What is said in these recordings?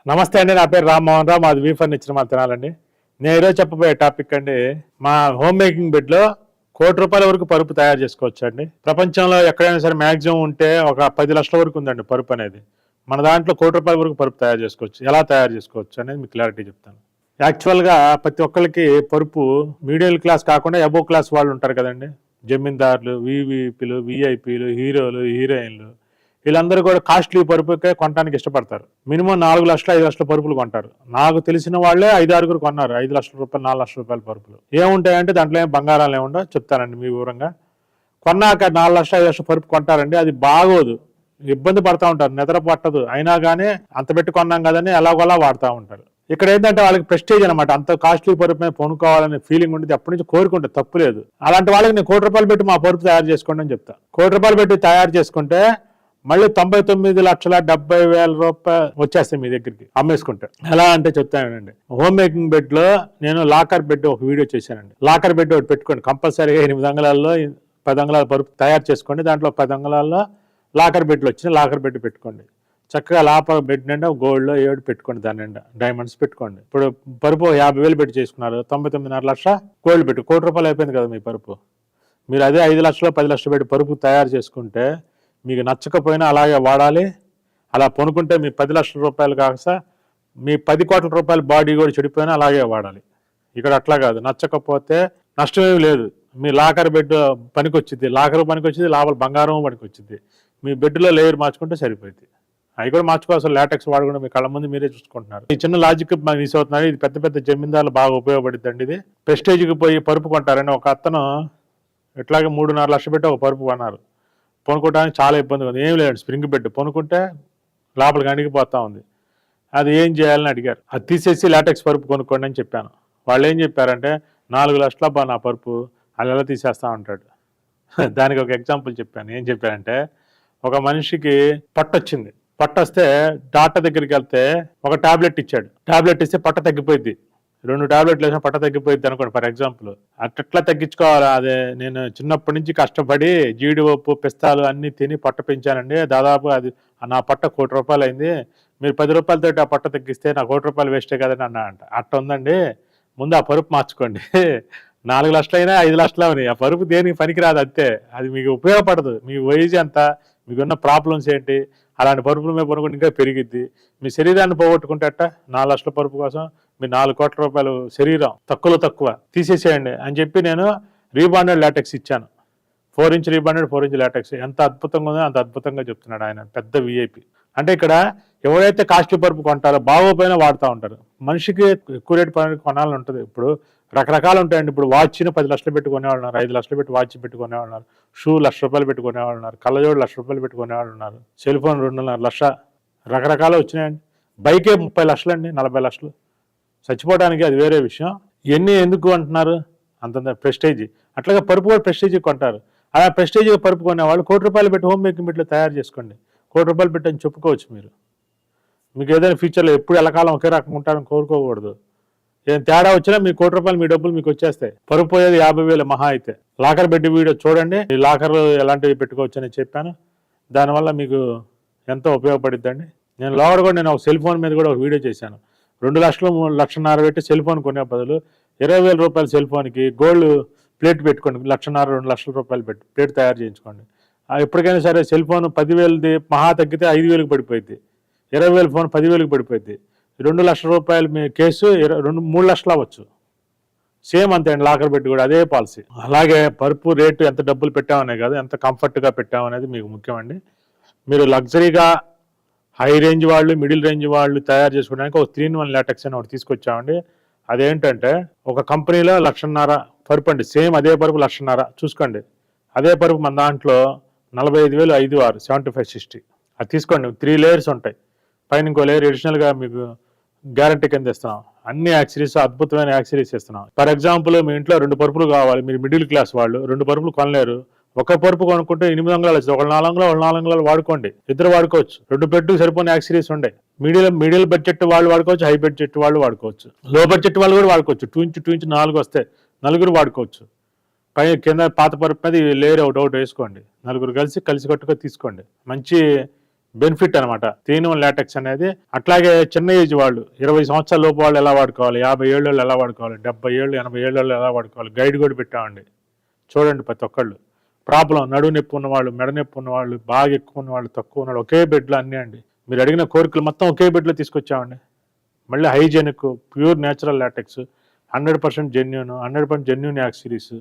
నమస్తే అండి, నా పేరు రామ్మోహన్ రావు. మాది వి ఫర్నిచర్ మా తినాలండి. నేను ఈరోజు చెప్పబోయే టాపిక్ అండి, మా హోమ్ మేకింగ్ బెడ్లో ₹1,00,00,000 వరకు పరుపు తయారు చేసుకోవచ్చు అండి. ప్రపంచంలో ఎక్కడైనా సరే మ్యాక్సిమం ఉంటే ఒక 10 లక్షల వరకు ఉందండి పరుపు అనేది. మన దాంట్లో ₹1,00,00,000 వరకు పరుపు తయారు చేసుకోవచ్చు. ఎలా తయారు చేసుకోవచ్చు అనేది మీకు క్లారిటీ చెప్తాను. యాక్చువల్గా ప్రతి ఒక్కరికి పరుపు మిడిల్ క్లాస్ కాకుండా అబోవ్ క్లాస్ వాళ్ళు ఉంటారు కదండి. జమీందారులు, వివిపీలు, విఐపీలు, హీరోలు, హీరోయిన్లు, వీళ్ళందరూ కూడా కాస్ట్లీ పరుపుకే కొనడానికి ఇష్టపడతారు. మినిమం 4 లక్షలు 5 లక్షల పరుపులు కొంటారు. నాకు తెలిసిన వాళ్ళే 5-6 కొన్నారు 5 లక్షల రూపాయలు 4 లక్షల రూపాయల పరుపులు. ఏముంటాయంటే దాంట్లో ఏం బంగారాలు ఏముండో చెప్తానండి మీ వివరంగా. కొన్నాక 4 లక్షలు 5 లక్షల పరుపు కొంటారండి, అది బాగోదు, ఇబ్బంది పడతా ఉంటారు, నిద్ర పట్టదు. అయినా కానీ అంత పెట్టి కొన్నాం కదని ఎలాగోలా వాడుతూ ఉంటారు. ఇక్కడ ఏంటంటే వాళ్ళకి ప్రెస్టేజ్ అనమాట, అంత కాస్ట్లీ పరుపు మీద కొనుక్కోవాలనే ఫీలింగ్ ఉండేది, అప్పటి నుంచి కోరుకుంటే తప్పు లేదు. అలాంటి వాళ్ళకి నేను ₹1,00,00,000 పెట్టి మా పరుపు తయారు చేసుకోండి అని చెప్తా. ₹1,00,00,000 పెట్టి తయారు చేసుకుంటే మళ్ళీ ₹99,70,000 వచ్చేస్తాయి మీ దగ్గరికి అమ్మేసుకుంటే. ఎలా అంటే చెప్తానండి, హోమ్ మేకింగ్ బెడ్ లో నేను లాకర్ బెడ్ ఒక వీడియో చేశానండి. లాకర్ బెడ్ ఒకటి పెట్టుకోండి, కంపల్సరీగా 8 అంగుళాల్లో 10 అంగుళాల పరుపు తయారు చేసుకోండి. దాంట్లో 10 అంగుళాల్లో లాకర్ బెడ్లు వచ్చిన లాకర్ బెడ్ పెట్టుకోండి. చక్కగా లాకర్ బెడ్ నిండా గోల్డ్లో 7 పెట్టుకోండి, దాని నిండా డైమండ్స్ పెట్టుకోండి. ఇప్పుడు పరుపు 50,000 పెట్టి చేసుకున్నారు, 99.5 లక్ష గోల్డ్ పెట్టి ₹1,00,00,000 అయిపోయింది కదా మీ పరుపు. మీరు అదే 5 లక్షలు 10 లక్షలు పెట్టి పరుపు తయారు చేసుకుంటే మీకు నచ్చకపోయినా అలాగే వాడాలి. అలా పొనుకుంటే మీ 10 లక్షల రూపాయలు కాక మీ 10 కోట్ల రూపాయల బాడీ కూడా చెడిపోయినా అలాగే వాడాలి. ఇక్కడ అట్లా కాదు, నచ్చకపోతే నష్టమేమి లేదు. మీ లాకర్ బెడ్ పనికొచ్చింది, లాకర్ పనికొచ్చింది, లోపల బంగారం పనికొచ్చింది. మీ బెడ్లో లేయర్ మార్చుకుంటే సరిపోయింది. అవి కూడా మార్చుకోవాల్సిన లాటెక్స్ వాడకుండా మీ కళ్ళ ముందు మీరే చూసుకుంటున్నారు. ఈ చిన్న లాజిక్ మిస్ అవుతున్నారు. ఇది పెద్ద పెద్ద జమీందారులు బాగా ఉపయోగపడుతుందండి. ఇది ప్రెస్టేజ్కి పోయి పరుపు కొంటారని ఒక అతను ఇట్లాగే 3.5 లక్షలు పెట్టి ఒక పరుపు కొన్నారు. పొనుకోవడానికి చాలా ఇబ్బందిగా ఉంది. ఏం లేదు, స్ప్రింగ్ బెడ్ పొనుకుంటే లోపలికి అణిగిపోతా ఉంది. అది ఏం చేయాలని అడిగారు. అది తీసేసి లాటెక్స్ పరుపు కొనుక్కోండి అని చెప్పాను. వాళ్ళు ఏం చెప్పారంటే 4 లక్షల నా పరుపు అది ఎలా తీసేస్తా ఉంటాడు. దానికి ఒక ఎగ్జాంపుల్ చెప్పాను. ఏం చెప్పారంటే, ఒక మనిషికి పొట్టొచ్చింది, పొట్టొస్తే డాక్టర్ దగ్గరికి వెళ్తే ఒక టాబ్లెట్ ఇచ్చాడు. టాబ్లెట్ ఇస్తే పొట్ట తగ్గిపోయింది. 2 టాబ్లెట్లు వేసినా పొట్ట తగ్గిపోయింది అనుకోండి ఫర్ ఎగ్జాంపుల్. అట్లా తగ్గించుకోవాలా? అదే నేను చిన్నప్పటి నుంచి కష్టపడి జీడిపప్పు పిస్తాలు అన్ని తిని పొట్ట పెంచానండి, దాదాపు అది నా పొట్ట ₹1,00,00,000 అయింది. మీరు ₹10 ఆ పొట్ట తగ్గిస్తే నాకు ₹1,00,00,000 వేస్టే కదని అన్నాడంట. అట్ట ఉందండి, ముందు ఆ పరుపు మార్చుకోండి. 4 లక్షలు అయినా 5 లక్షలు అవునాయి, ఆ పరుపు దేనికి పనికిరాదు, అంతే. అది మీకు ఉపయోగపడదు. మీ వయసు ఎంత, మీకున్న ప్రాబ్లమ్స్ ఏంటి, అలాంటి పరుపుల మీద పనుకుంటే ఇంకా పెరిగిద్ది. మీ శరీరాన్ని పోగొట్టుకుంటే అట్ట 4 లక్షల పరుపు కోసం మీ ₹4 కోట్ల శరీరం తక్కువలో తక్కువ తీసేసేయండి అని చెప్పి నేను రీబాండెడ్ లాటెక్స్ ఇచ్చాను. 4 ఇంచ్ రీబాండెడ్ 4 ఇంచ్ లాటెక్స్ ఎంత అద్భుతంగా ఉందో అంత అద్భుతంగా చెప్తున్నాడు ఆయన, పెద్ద విఐపి. అంటే ఇక్కడ ఎవరైతే కాస్ట్లీ పరుపు కొంటారో బాగోపోయినా వాడుతూ ఉంటారు. మనిషికి ఎక్కువ రేటు పని కొనాలని ఉంటుంది. ఇప్పుడు రకరకాలు ఉంటాయండి. ఇప్పుడు వాచ్ని 10 లక్షలు పెట్టుకునేవాళ్ళు ఉన్నారు, 5 లక్షలు పెట్టి వాచ్ పెట్టుకునేవాళ్ళు ఉన్నారు, షూ ₹1,00,000 పెట్టుకునేవాళ్ళు ఉన్నారు, కళ్ళజోడు ₹1,00,000 పెట్టుకునేవాళ్ళు ఉన్నారు, సెల్ ఫోన్ 2.5 లక్ష రకరకాలు వచ్చినాయండి. బైకే 30 లక్షలు అండి, 40 లక్షలు. చచ్చిపోవడానికి అది వేరే విషయం. ఇవన్నీ ఎందుకు అంటున్నారు, అంత ప్రెస్టేజ్. అట్లాగే పరుపు కూడా ప్రెస్టేజ్ కొంటారు. అలా ప్రెస్టేజ్ పరుపు కొనేవాళ్ళు ₹1,00,00,000 పెట్టి హోమ్ మేకింగ్ బెడ్లో తయారు చేసుకోండి. ₹1,00,00,000 పెట్టి అని చెప్పుకోవచ్చు. మీకు ఏదైనా ఫ్యూచర్లో ఎప్పుడు ఎల్లకాలం ఒకే రకంగా ఉంటారని కోరుకోకూడదు. ఏం తేడా వచ్చినా మీ ₹1,00,00,000 మీ డబ్బులు మీకు వచ్చేస్తాయి. పరుపు పోయేది 50,000 మహా అయితే. లాకర్ బెడ్ వీడియో చూడండి, ఈ లాకర్లు ఎలాంటివి పెట్టుకోవచ్చు అని చెప్పాను. దానివల్ల మీకు ఎంతో ఉపయోగపడిద్దండి. నేను లోపల కూడా నేను ఒక సెల్ ఫోన్ మీద కూడా ఒక వీడియో చేశాను. 2 లక్షలు 3 లక్షన్నర పెట్టి సెల్ ఫోన్ కొనే బదులు ₹20,000 సెల్ ఫోన్కి గోల్డ్ ప్లేట్ పెట్టుకోండి. 1,50,000 2 లక్షల రూపాయలు పెట్టి ప్లేట్ తయారు చేయించుకోండి. ఎప్పటికైనా సరే సెల్ ఫోన్ 10,000ది మహా తగ్గితే 5,000కి పడిపోయింది. 20,000 ఫోన్ 10,000కి పడిపోయింది. ₹2 లక్షల మీ కేసు 3 లక్షలు అవ్వచ్చు. సేమ్ అంతే అండి, లాకర్ బెడ్ కూడా అదే పాలసీ. అలాగే పరుపు రేటు ఎంత డబ్బులు పెట్టామనే కాదు, ఎంత కంఫర్ట్గా పెట్టామనేది మీకు ముఖ్యమండి. మీరు లగ్జరీగా హై రేంజ్ వాళ్ళు, మిడిల్ రేంజ్ వాళ్ళు తయారు చేసుకోవడానికి ఒక 3-in-1 లాటెక్స్ అని ఒకటి తీసుకొచ్చామండి. అదేంటంటే ఒక కంపెనీలో 1,50,000 పరుపు అండి, సేమ్ అదే పరుపు 1,50,000 చూసుకోండి. అదే పరుపు మన దాంట్లో 45,000 5/6 75-60 అది తీసుకోండి. 3 లేయర్స్ ఉంటాయి, పైన ఇంకో లేయర్ అడిషనల్గా మీకు గ్యారంటీ కింద ఇస్తున్నాం. అన్ని యాక్సరీస్, అద్భుతమైన యాక్సరీస్ ఇస్తున్నాం. ఫర్ ఎగ్జాంపుల్ మీ ఇంట్లో 2 పరుపులు కావాలి, మీరు మిడిల్ క్లాస్ వాళ్ళు 2 పరుపులు కొనలేరు. ఒక పరుపు కొనుక్కుంటే 8 అంగుళాలు వచ్చింది, ఒక 4 అంగుళాలు 4 అంగుళాలు వాడుకోండి, ఇద్దరు వాడుకోవచ్చు. 2 బెడ్కి సరిపోయిన యాక్సరీస్ ఉంటాయి. మిడిల్ బడ్జెట్ వాళ్ళు వాడుకోవచ్చు, హై బడ్జెట్ వాళ్ళు వాడుకోవచ్చు, లో బడ్జెట్ వాళ్ళు కూడా వాడుకోవచ్చు. 2 ఇంచ్ 2 ఇంచ్ 4 వస్తే 4 వాడుకోవచ్చు. పై కింద పాత పరుపు మీద లేయర్ ఒకటి వేసుకోండి, 4 కలిసి కట్టుగా తీసుకోండి. మంచి బెనిఫిట్ అనమాట 3-in-1 లాటెక్స్ అనేది. అట్లాగే చిన్న ఏజ్ వాళ్ళు 20 సంవత్సరాల లోపు వాళ్ళు ఎలా వాడుకోవాలి, 50 ఏళ్ళు ఎలా వాడుకోవాలి, 70 ఏళ్ళు 80 ఏళ్ళు ఎలా వాడుకోవాలి గైడ్ కూడా పెట్టామండి. చూడండి ప్రతి ఒక్కళ్ళు ప్రాబ్లం నడువు నొప్పి ఉన్నవాళ్ళు, మెడ నొప్పి ఉన్నవాళ్ళు, బాగా ఎక్కువ ఉన్నవాళ్ళు, తక్కువ ఉన్నవాళ్ళు ఒకే బెడ్లో అన్నీ అండి. మీరు అడిగిన కోరికలు మొత్తం ఒకే బెడ్లో తీసుకొచ్చామండి. మళ్ళీ hygienic pure natural latex 100% genuine 100% genuine యాక్స్ సిరీస్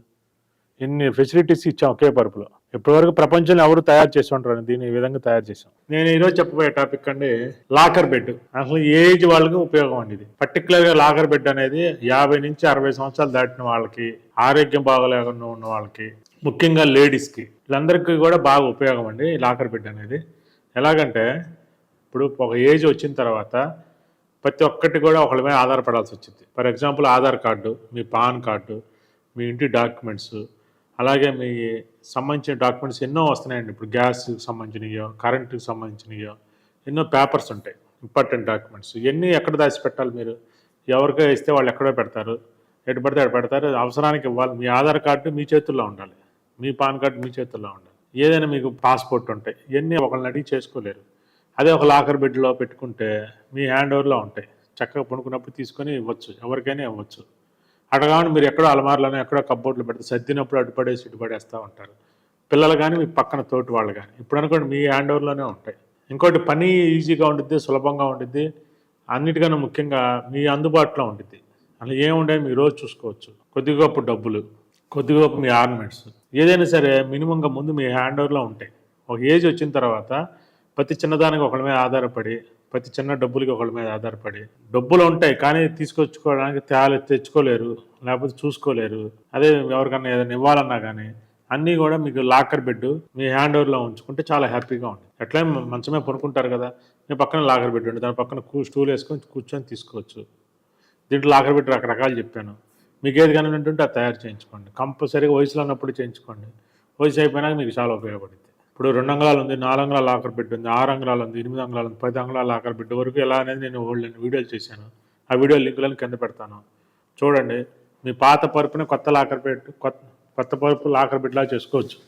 ఇన్ని ఫెసిలిటీస్ ఇచ్చాం ఒకే పరుపులో. ఇప్పటివరకు ప్రపంచంలో ఎవరు తయారు చేసి ఉంటారు, దీన్ని ఈ విధంగా తయారు చేసాం. నేను ఈరోజు చెప్పబోయే టాపిక్ అండి లాకర్ బెడ్. అసలు ఏజ్ వాళ్ళకి ఉపయోగం అండి ఇది. పర్టికులర్గా లాకర్ బెడ్ అనేది 50 నుంచి 60 సంవత్సరాలు దాటిన వాళ్ళకి, ఆరోగ్యం బాగలేకుండా ఉన్న వాళ్ళకి, ముఖ్యంగా లేడీస్కి, వీళ్ళందరికీ కూడా బాగా ఉపయోగం అండి లాకర్ బెడ్ అనేది. ఎలాగంటే ఇప్పుడు ఒక ఏజ్ వచ్చిన తర్వాత ప్రతి ఒక్కటి కూడా ఒకళ్ళ మీద ఆధారపడాల్సి వచ్చింది. ఫర్ ఎగ్జాంపుల్ ఆధార్ కార్డు, మీ పాన్ కార్డు, మీ ఇంటి డాక్యుమెంట్స్, అలాగే మీ సంబంధించిన డాక్యుమెంట్స్ ఎన్నో వస్తున్నాయండి. ఇప్పుడు గ్యాస్కి సంబంధించినయో, కరెంటుకి సంబంధించినయో ఎన్నో పేపర్స్ ఉంటాయి, ఇంపార్టెంట్ డాక్యుమెంట్స్. ఇవన్నీ ఎక్కడ దాచిపెట్టాలి మీరు? ఎవరికో ఇస్తే వాళ్ళు ఎక్కడో పెడతారు, ఎటు పడితే అటు పెడతారు. అవసరానికి ఇవ్వాలి. మీ ఆధార్ కార్డు మీ చేతుల్లో ఉండాలి, మీ పాన్ కార్డు మీ చేతుల్లో ఉండాలి. ఏదైనా మీకు పాస్పోర్ట్ ఉంటాయి, ఇవన్నీ ఒకళ్ళని అడిగి చేసుకోలేరు. అదే ఒక లాకర్ బెడ్లో పెట్టుకుంటే మీ హ్యాండ్ ఓవర్లో ఉంటాయి. చక్కగా పడుకున్నప్పుడు తీసుకొని ఇవ్వచ్చు, ఎవరికైనా ఇవ్వచ్చు. అట్లా కావాలి మీరు ఎక్కడో అలమార్లోనే ఎక్కడో కబ్బోర్డ్లో పెడితే సర్దినప్పుడు అటు పడేసి ఇటు పడేస్తూ ఉంటారు పిల్లలు కానీ, మీ పక్కన తోటి వాళ్ళు కానీ. ఇప్పుడు అనుకోండి మీ హ్యాండ్ ఓవర్లోనే ఉంటాయి. ఇంకోటి పని ఈజీగా ఉండిద్ది, సులభంగా ఉండిద్ది, అన్నిటికన్నా ముఖ్యంగా మీ అందుబాటులో ఉండిద్ది. అలా ఏముండే మీ రోజు చూసుకోవచ్చు. కొద్దిగా గొప్ప డబ్బులు, కొద్దిగా గొప్ప మీ ఆర్నమెంట్స్, ఏదైనా సరే మినిమంగా ముందు మీ హ్యాండ్ ఓవర్లో ఉంటాయి. ఒక ఏజ్ వచ్చిన తర్వాత ప్రతి చిన్నదానికి ఒకళ్ళ మీద ఆధారపడి, ప్రతి చిన్న డబ్బులకి ఒకళ్ళ మీద ఆధారపడి, డబ్బులు ఉంటాయి కానీ తీసుకొచ్చుకోవడానికి తెచ్చుకోలేరు, లేకపోతే చూసుకోలేరు. అదే ఎవరికన్నా ఏదైనా ఇవ్వాలన్నా కానీ అన్నీ కూడా మీకు లాకర్ బెడ్ మీ హ్యాండ్ ఓవర్లో ఉంచుకుంటే చాలా హ్యాపీగా ఉంటుంది. ఎట్లా మంచమే పడుకుంటారు కదా, మీ పక్కన లాకర్ బెడ్ ఉంటుంది, దాని పక్కన స్టూల్ వేసుకొని కూర్చొని తీసుకోవచ్చు. దీంట్లో లాకర్ బెడ్ రకరకాలు చెప్పాను. మీకు ఏది కానీ ఉంటుంటే అది తయారు చేయించుకోండి. కంపల్సరీగా వయసులో ఉన్నప్పుడు చేయించుకోండి. వయసు అయిపోయినాక మీకు చాలా ఉపయోగపడుతుంది. ఇప్పుడు 2 అంగుళాలు ఉంది, 4 అంగుళాల లాకర్ బెడ్ ఉంది, 6 అంగుళాలు ఉంది, 8 అంగుళాలు ఉంది, 10 అంగుళాల లాకర్ బెడ్ వరకు ఎలా అనేది నేను వీడియోలు చేశాను. ఆ వీడియో లింకులను కింద పెడతాను, చూడండి. మీ పాత పరుపుని కొత్త లాకర్ బెడ్, కొత్త పరుపు లాకర్ బెడ్ లాగా చేసుకోవచ్చు.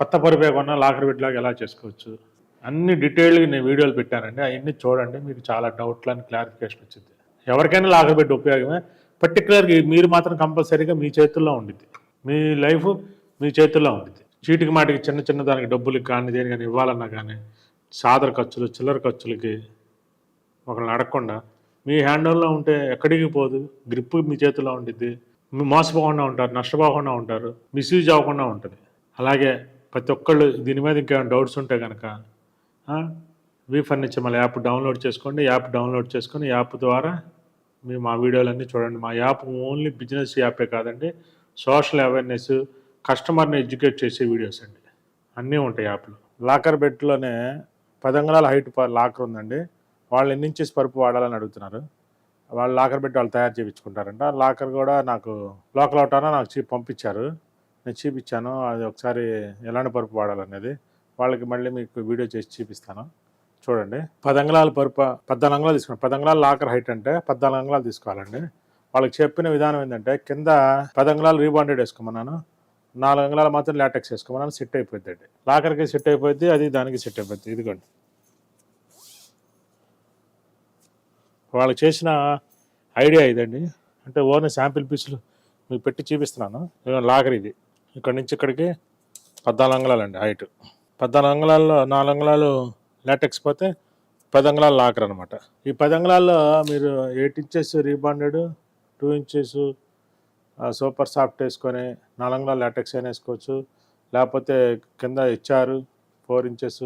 కొత్త పరుపు ఏమన్నా లాకర్ బెడ్ లాగా ఎలా చేసుకోవచ్చు అన్ని డీటెయిల్గా నేను వీడియోలు పెట్టానండి. అవన్నీ చూడండి, మీకు చాలా డౌట్లని క్లారిఫికేషన్ వచ్చింది. ఎవరికైనా లాకర్ బెడ్ ఉపయోగమే. పర్టికులర్గా మీరు మాత్రం కంపల్సరీగా మీ చేతుల్లో ఉండిద్ది. మీ లైఫ్ మీ చేతుల్లో ఉండిద్ది. చీటికి మాటికి చిన్న దానికి డబ్బులకి కానీ దేని కానీ ఇవ్వాలన్నా కానీ సాదర ఖర్చులు, చిల్లర ఖర్చులకి ఒకరిని అడగకుండా మీ హ్యాండ్లో ఉంటే ఎక్కడికి పోదు. గ్రిప్ మీ చేతిలో ఉండిద్ది. మీరు మోసపోకుండా ఉంటారు, నష్టపోకుండా ఉంటారు, మిస్యూజ్ అవ్వకుండా ఉంటుంది. అలాగే ప్రతి ఒక్కళ్ళు దీని మీద ఇంకేమైనా డౌట్స్ ఉంటే కనుక వి ఫర్నిచర్ మళ్ళీ యాప్ డౌన్లోడ్ చేసుకోండి. యాప్ డౌన్లోడ్ చేసుకొని యాప్ ద్వారా మీరు మా వీడియోలన్నీ చూడండి. మా యాప్ ఓన్లీ బిజినెస్ యాపే కాదండి, సోషల్ అవేర్నెస్, కస్టమర్ని ఎడ్యుకేట్ చేసే వీడియోస్ అండి, అన్నీ ఉంటాయి యాప్లో. లాకర్ బెడ్లోనే 10 అంగుళాల హైట్ లాకర్ ఉందండి. వాళ్ళు ఎన్ని ఇంచెస్ పరుపు వాడాలని అడుగుతున్నారు. వాళ్ళు లాకర్ బెడ్ వాళ్ళు తయారు చేయించుకుంటారంట. లాకర్ కూడా నాకు లోకల్ అవుటానో నాకు పంపించారు, నేను చూపించాను. అది ఒకసారి ఎలాంటి పరుపు వాడాలనేది వాళ్ళకి మళ్ళీ మీకు వీడియో చేసి చూపిస్తాను, చూడండి. 10 అంగుళాల పరుపు 14 అంగుళాలు తీసుకోండి. 10 అంగుళాల లాకర్ హైట్ అంటే 14 అంగుళాలు తీసుకోవాలండి. వాళ్ళకి చెప్పిన విధానం ఏంటంటే కింద 10 అంగుళాలు రీబాండెడ్ వేసుకోమన్నాను, 4 అంగుళాలు మాత్రం లాటెక్స్ వేసుకోమన్నాను. సెట్ అయిపోద్ది అండి, లాకర్కి సెట్ అయిపోద్ది, అది దానికి సెట్ అయిపోద్ది. ఇదిగోండి వాళ్ళు చేసిన ఐడియా ఇదండి. అంటే ఓన్లీ శాంపిల్ పీసులు మీకు పెట్టి చూపిస్తున్నాను. లాకర్ ఇది ఇక్కడ నుంచి ఇక్కడికి 14 అంగుళాలు అండి హైట్. 14 అంగుళాల్లో 4 అంగుళాలు లాటెక్స్ పోతే 10 అంగుళాల లాకర్ అనమాట. ఈ 10 అంగుళాల్లో మీరు 8 inches rebonded, 2 inches super soft వేసుకొని 4 అంగుళాల లాటెక్స్ అయినా వేసుకోవచ్చు. లేకపోతే కింద హెచ్ఆర్ 4 ఇంచెస్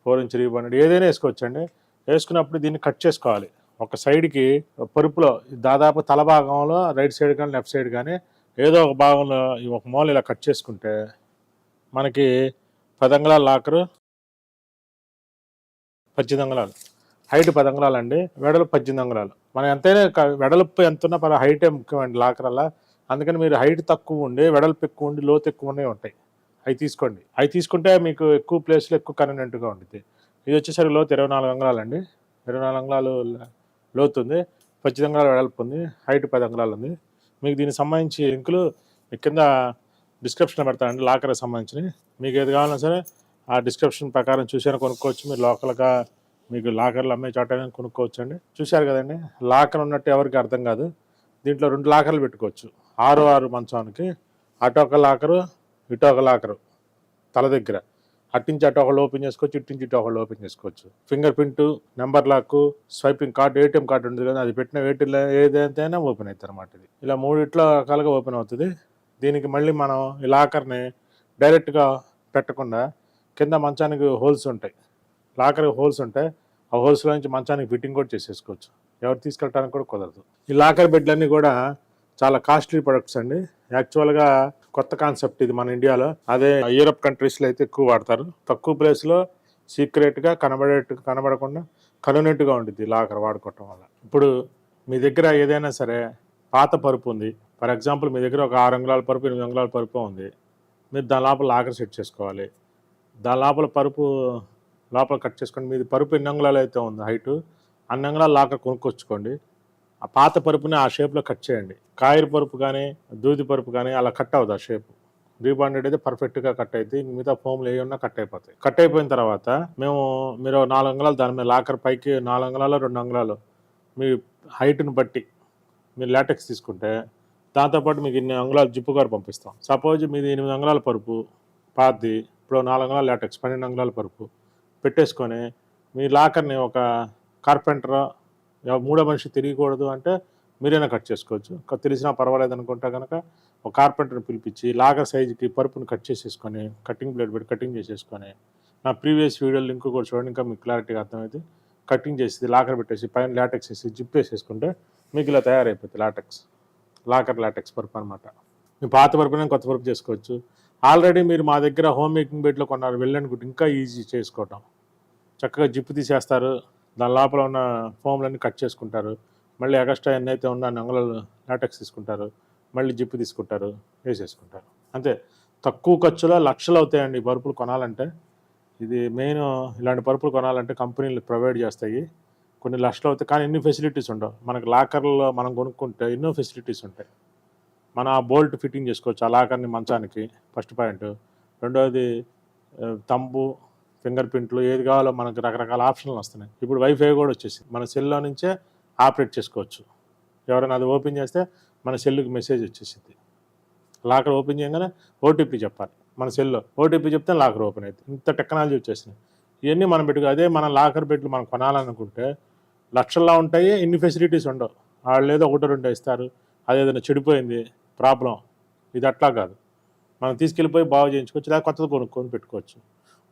4 ఇంచ్ రీబాండెడ్ ఏదైనా వేసుకోవచ్చు అండి. వేసుకున్నప్పుడు దీన్ని కట్ చేసుకోవాలి. ఒక సైడ్కి పరుపులో దాదాపు తల భాగంలో రైట్ సైడ్ కానీ లెఫ్ట్ సైడ్ కానీ ఏదో ఒక భాగంలో ఒక మూల ఇలా కట్ చేసుకుంటే మనకి 10 అంగుళాల లాకరు 18 అంగుళాలు హైట్. 10 అంగుళాలు అండి, వెడల్పు 18 అంగుళాలు. మనం ఎంతైనా వెడల్పు ఎంత ఉన్నా పర్వాలేదు, హైటే ముఖ్యమండి లాకర్ అలా. అందుకని మీరు హైట్ తక్కువ ఉండి వెడల్పు ఎక్కువ ఉండి లోతు ఎక్కువ ఉండే ఉంటాయి, అవి తీసుకోండి. అవి తీసుకుంటే మీకు ఎక్కువ ప్లేస్లో ఎక్కువ కన్వీనియంట్గా ఉంటుంది. ఇది వచ్చేసరికి లోతు 24 అంగుళాలు అండి, 24 అంగుళాలు లోతు ఉంది, 18 అంగుళాలు వెడల్పు ఉంది, హైట్ 10 అంగుళాలు ఉంది. మీకు దీనికి సంబంధించి లింకులు మీకు కింద డిస్క్రిప్షన్లో పెడతానండి. లాకర్కి సంబంధించి మీకు ఏది కావాలన్నా సరే ఆ డిస్క్రిప్షన్ ప్రకారం చూసాను కొనుక్కోవచ్చు. మీరు లోకల్గా మీకు లాకర్లు అమ్మే చోట కొనుక్కోవచ్చు అండి. చూశారు కదండి, లాకర్ ఉన్నట్టు ఎవరికి అర్థం కాదు. దీంట్లో 2 లాకర్లు పెట్టుకోవచ్చు. 6 మంచానికి అటు ఒక లాకరు, ఇటు ఒక లాకరు తల దగ్గర. అట్టించి అటు ఒకళ్ళు ఓపెన్ చేసుకోవచ్చు, ఇట్టించి ఇటు ఒకళ్ళు ఓపెన్ చేసుకోవచ్చు. Finger print, number lock, swiping card, ATM card ఉంటుంది కదా, అది పెట్టిన ఏటీఎంలో ఏదైతేనే ఓపెన్ అవుతుంది అనమాట. ఇది ఇలా 3 రకాలుగా ఓపెన్ అవుతుంది. దీనికి మళ్ళీ మనం ఈ లాకర్ని డైరెక్ట్గా పెట్టకుండా కింద మంచానికి హోల్స్ ఉంటాయి, లాకర్కి హోల్స్ ఉంటాయి. ఆ హోల్స్లో నుంచి మంచానికి ఫిట్టింగ్ కూడా చేసేసుకోవచ్చు. ఎవరు తీసుకెళ్ళడానికి కూడా కుదరదు. ఈ లాకర్ బెడ్లన్నీ కూడా చాలా కాస్ట్లీ ప్రొడక్ట్స్ అండి. యాక్చువల్గా కొత్త కాన్సెప్ట్ ఇది మన ఇండియాలో. అదే యూరప్ కంట్రీస్లో అయితే ఎక్కువ వాడతారు. తక్కువ ప్లేస్లో సీక్రెట్గా కనబడకుండా కన్వీనియంట్గా ఉంటుంది లాకర్ వాడుకోవటం వల్ల. ఇప్పుడు మీ దగ్గర ఏదైనా సరే పాత పరుపు ఉంది, ఫర్ ఎగ్జాంపుల్ మీ దగ్గర ఒక 6 అంగుళాల పరుపు, 8 అంగుళాల పరుపు ఉంది. మీరు దాని లోపల లాకర్ సెట్ చేసుకోవాలి. దాని లోపల పరుపు లోపల కట్ చేసుకోండి. మీది పరుపు ఎన్ని అంగుళాలు అయితే ఉంది హైటు, అన్ని అంగుళాల లాకర్ కొనుక్కొచ్చుకోండి. ఆ పాత పరుపుని ఆ షేప్లో కట్ చేయండి. కాయర్ పరుపు కానీ దూది పరుపు కానీ అలా కట్ అవ్వదు. ఆ షేప్ రీబాండెడ్ అయితే పర్ఫెక్ట్గా కట్ అయితే మిగతా ఫోమ్లు ఏమన్నా కట్ అయిపోతాయి. కట్ అయిపోయిన తర్వాత మీరు 4 అంగుళాలు దాని మీద లాకర్ పైకి 4 అంగుళాలు 2 అంగుళాలు మీ హైట్ని బట్టి మీరు లాటెక్స్ తీసుకుంటే దాంతోపాటు మీకు ఇన్ని అంగుళాలు జిప్పు గారు పంపిస్తాం. సపోజ్ మీది 8 అంగుళాల పరుపు పాతది, ఇప్పుడు 4 అంగుళాల లాటెక్స్ 12 అంగుళాల పరుపు పెట్టేసుకొని మీ లాకర్ని ఒక కార్పెంటర్, మూడో మనిషి తిరగకూడదు అంటే మీరైనా కట్ చేసుకోవచ్చు. తెలిసినా పర్వాలేదు అనుకుంటా కనుక ఒక కార్పెంటర్ని పిలిపించి లాకర్ సైజుకి పరుపుని కట్ చేసేసుకొని కటింగ్ ప్లేట్ పెట్టి కటింగ్ చేసేసుకొని, నా ప్రీవియస్ వీడియో లింక్ కూడా చూడండి, ఇంకా మీకు క్లారిటీగా అర్థమైతే. కటింగ్ చేసి లాకర్ పెట్టేసి పైన లాటెక్స్ వేసి జిప్ వేసేసుకుంటే మీకు ఇలా తయారైపోతుంది లాకర్ లాటెక్స్ పరుపు అనమాట. మీ పాత పరుపునే కొత్త పరుపు చేసుకోవచ్చు. ఆల్రెడీ మీరు మా దగ్గర హోమ్ మేకింగ్ బెడ్లో కొన్నారు వెళ్ళనుకుంటే ఇంకా ఈజీ చేసుకోవటం. చక్కగా జిప్పు తీసేస్తారు, దాని లోపల ఉన్న ఫోమ్లన్నీ కట్ చేసుకుంటారు, మళ్ళీ ఎక్స్ట్రా ఎన్నైతే ఉన్నా అంగుళాలు లాటెక్స్ తీసుకుంటారు, మళ్ళీ జిప్పు తీసుకుంటారు, వేసేసుకుంటారు. అంతే. తక్కువ ఖర్చులో లక్షలు అవుతాయండి ఈ పరుపులు కొనాలంటే. ఇది మెయిన్. ఇలాంటి పరుపులు కొనాలంటే కంపెనీలు ప్రొవైడ్ చేస్తాయి, కొన్ని లక్షలు అవుతాయి. కానీ ఎన్ని ఫెసిలిటీస్ ఉండవు. మనకు లాకర్లో మనం కొనుక్కుంటే ఎన్నో ఫెసిలిటీస్ ఉంటాయి. మన బోల్ట్ ఫిట్టింగ్ చేసుకోవచ్చు ఆ లాకర్ని మంచానికి, ఫస్ట్ పాయింట్. రెండవది తంబు, ఫింగర్ ప్రింట్లు, ఏది కావాలో మనకు రకరకాల ఆప్షన్లు వస్తున్నాయి. ఇప్పుడు వైఫై కూడా వచ్చేసింది, మన సెల్లో నుంచే ఆపరేట్ చేసుకోవచ్చు. ఎవరైనా అది ఓపెన్ చేస్తే మన సెల్లుకి మెసేజ్ వచ్చేసింది. లాకర్ ఓపెన్ చేయగానే ఓటీపీ చెప్పాలి, మన సెల్లో ఓటీపీ చెప్తే లాకర్ ఓపెన్ అవుతుంది. ఇంత టెక్నాలజీ వచ్చేసినాయి. ఇవన్నీ మనం పెట్టుకో. అదే మన లాకర్ బెడ్లు మనం కొనాలనుకుంటే లక్షల్లో ఉంటాయి, ఇన్ని ఫెసిలిటీస్ ఉండవు. వాళ్ళు ఏదో 1-2 ఇస్తారు, అదేదైనా చెడిపోయింది ప్రాబ్లం. ఇది అట్లా కాదు, మనం తీసుకెళ్ళిపోయి బాగు చేయించుకోవచ్చు, లేదా కొత్తది కొనుక్కొని పెట్టుకోవచ్చు.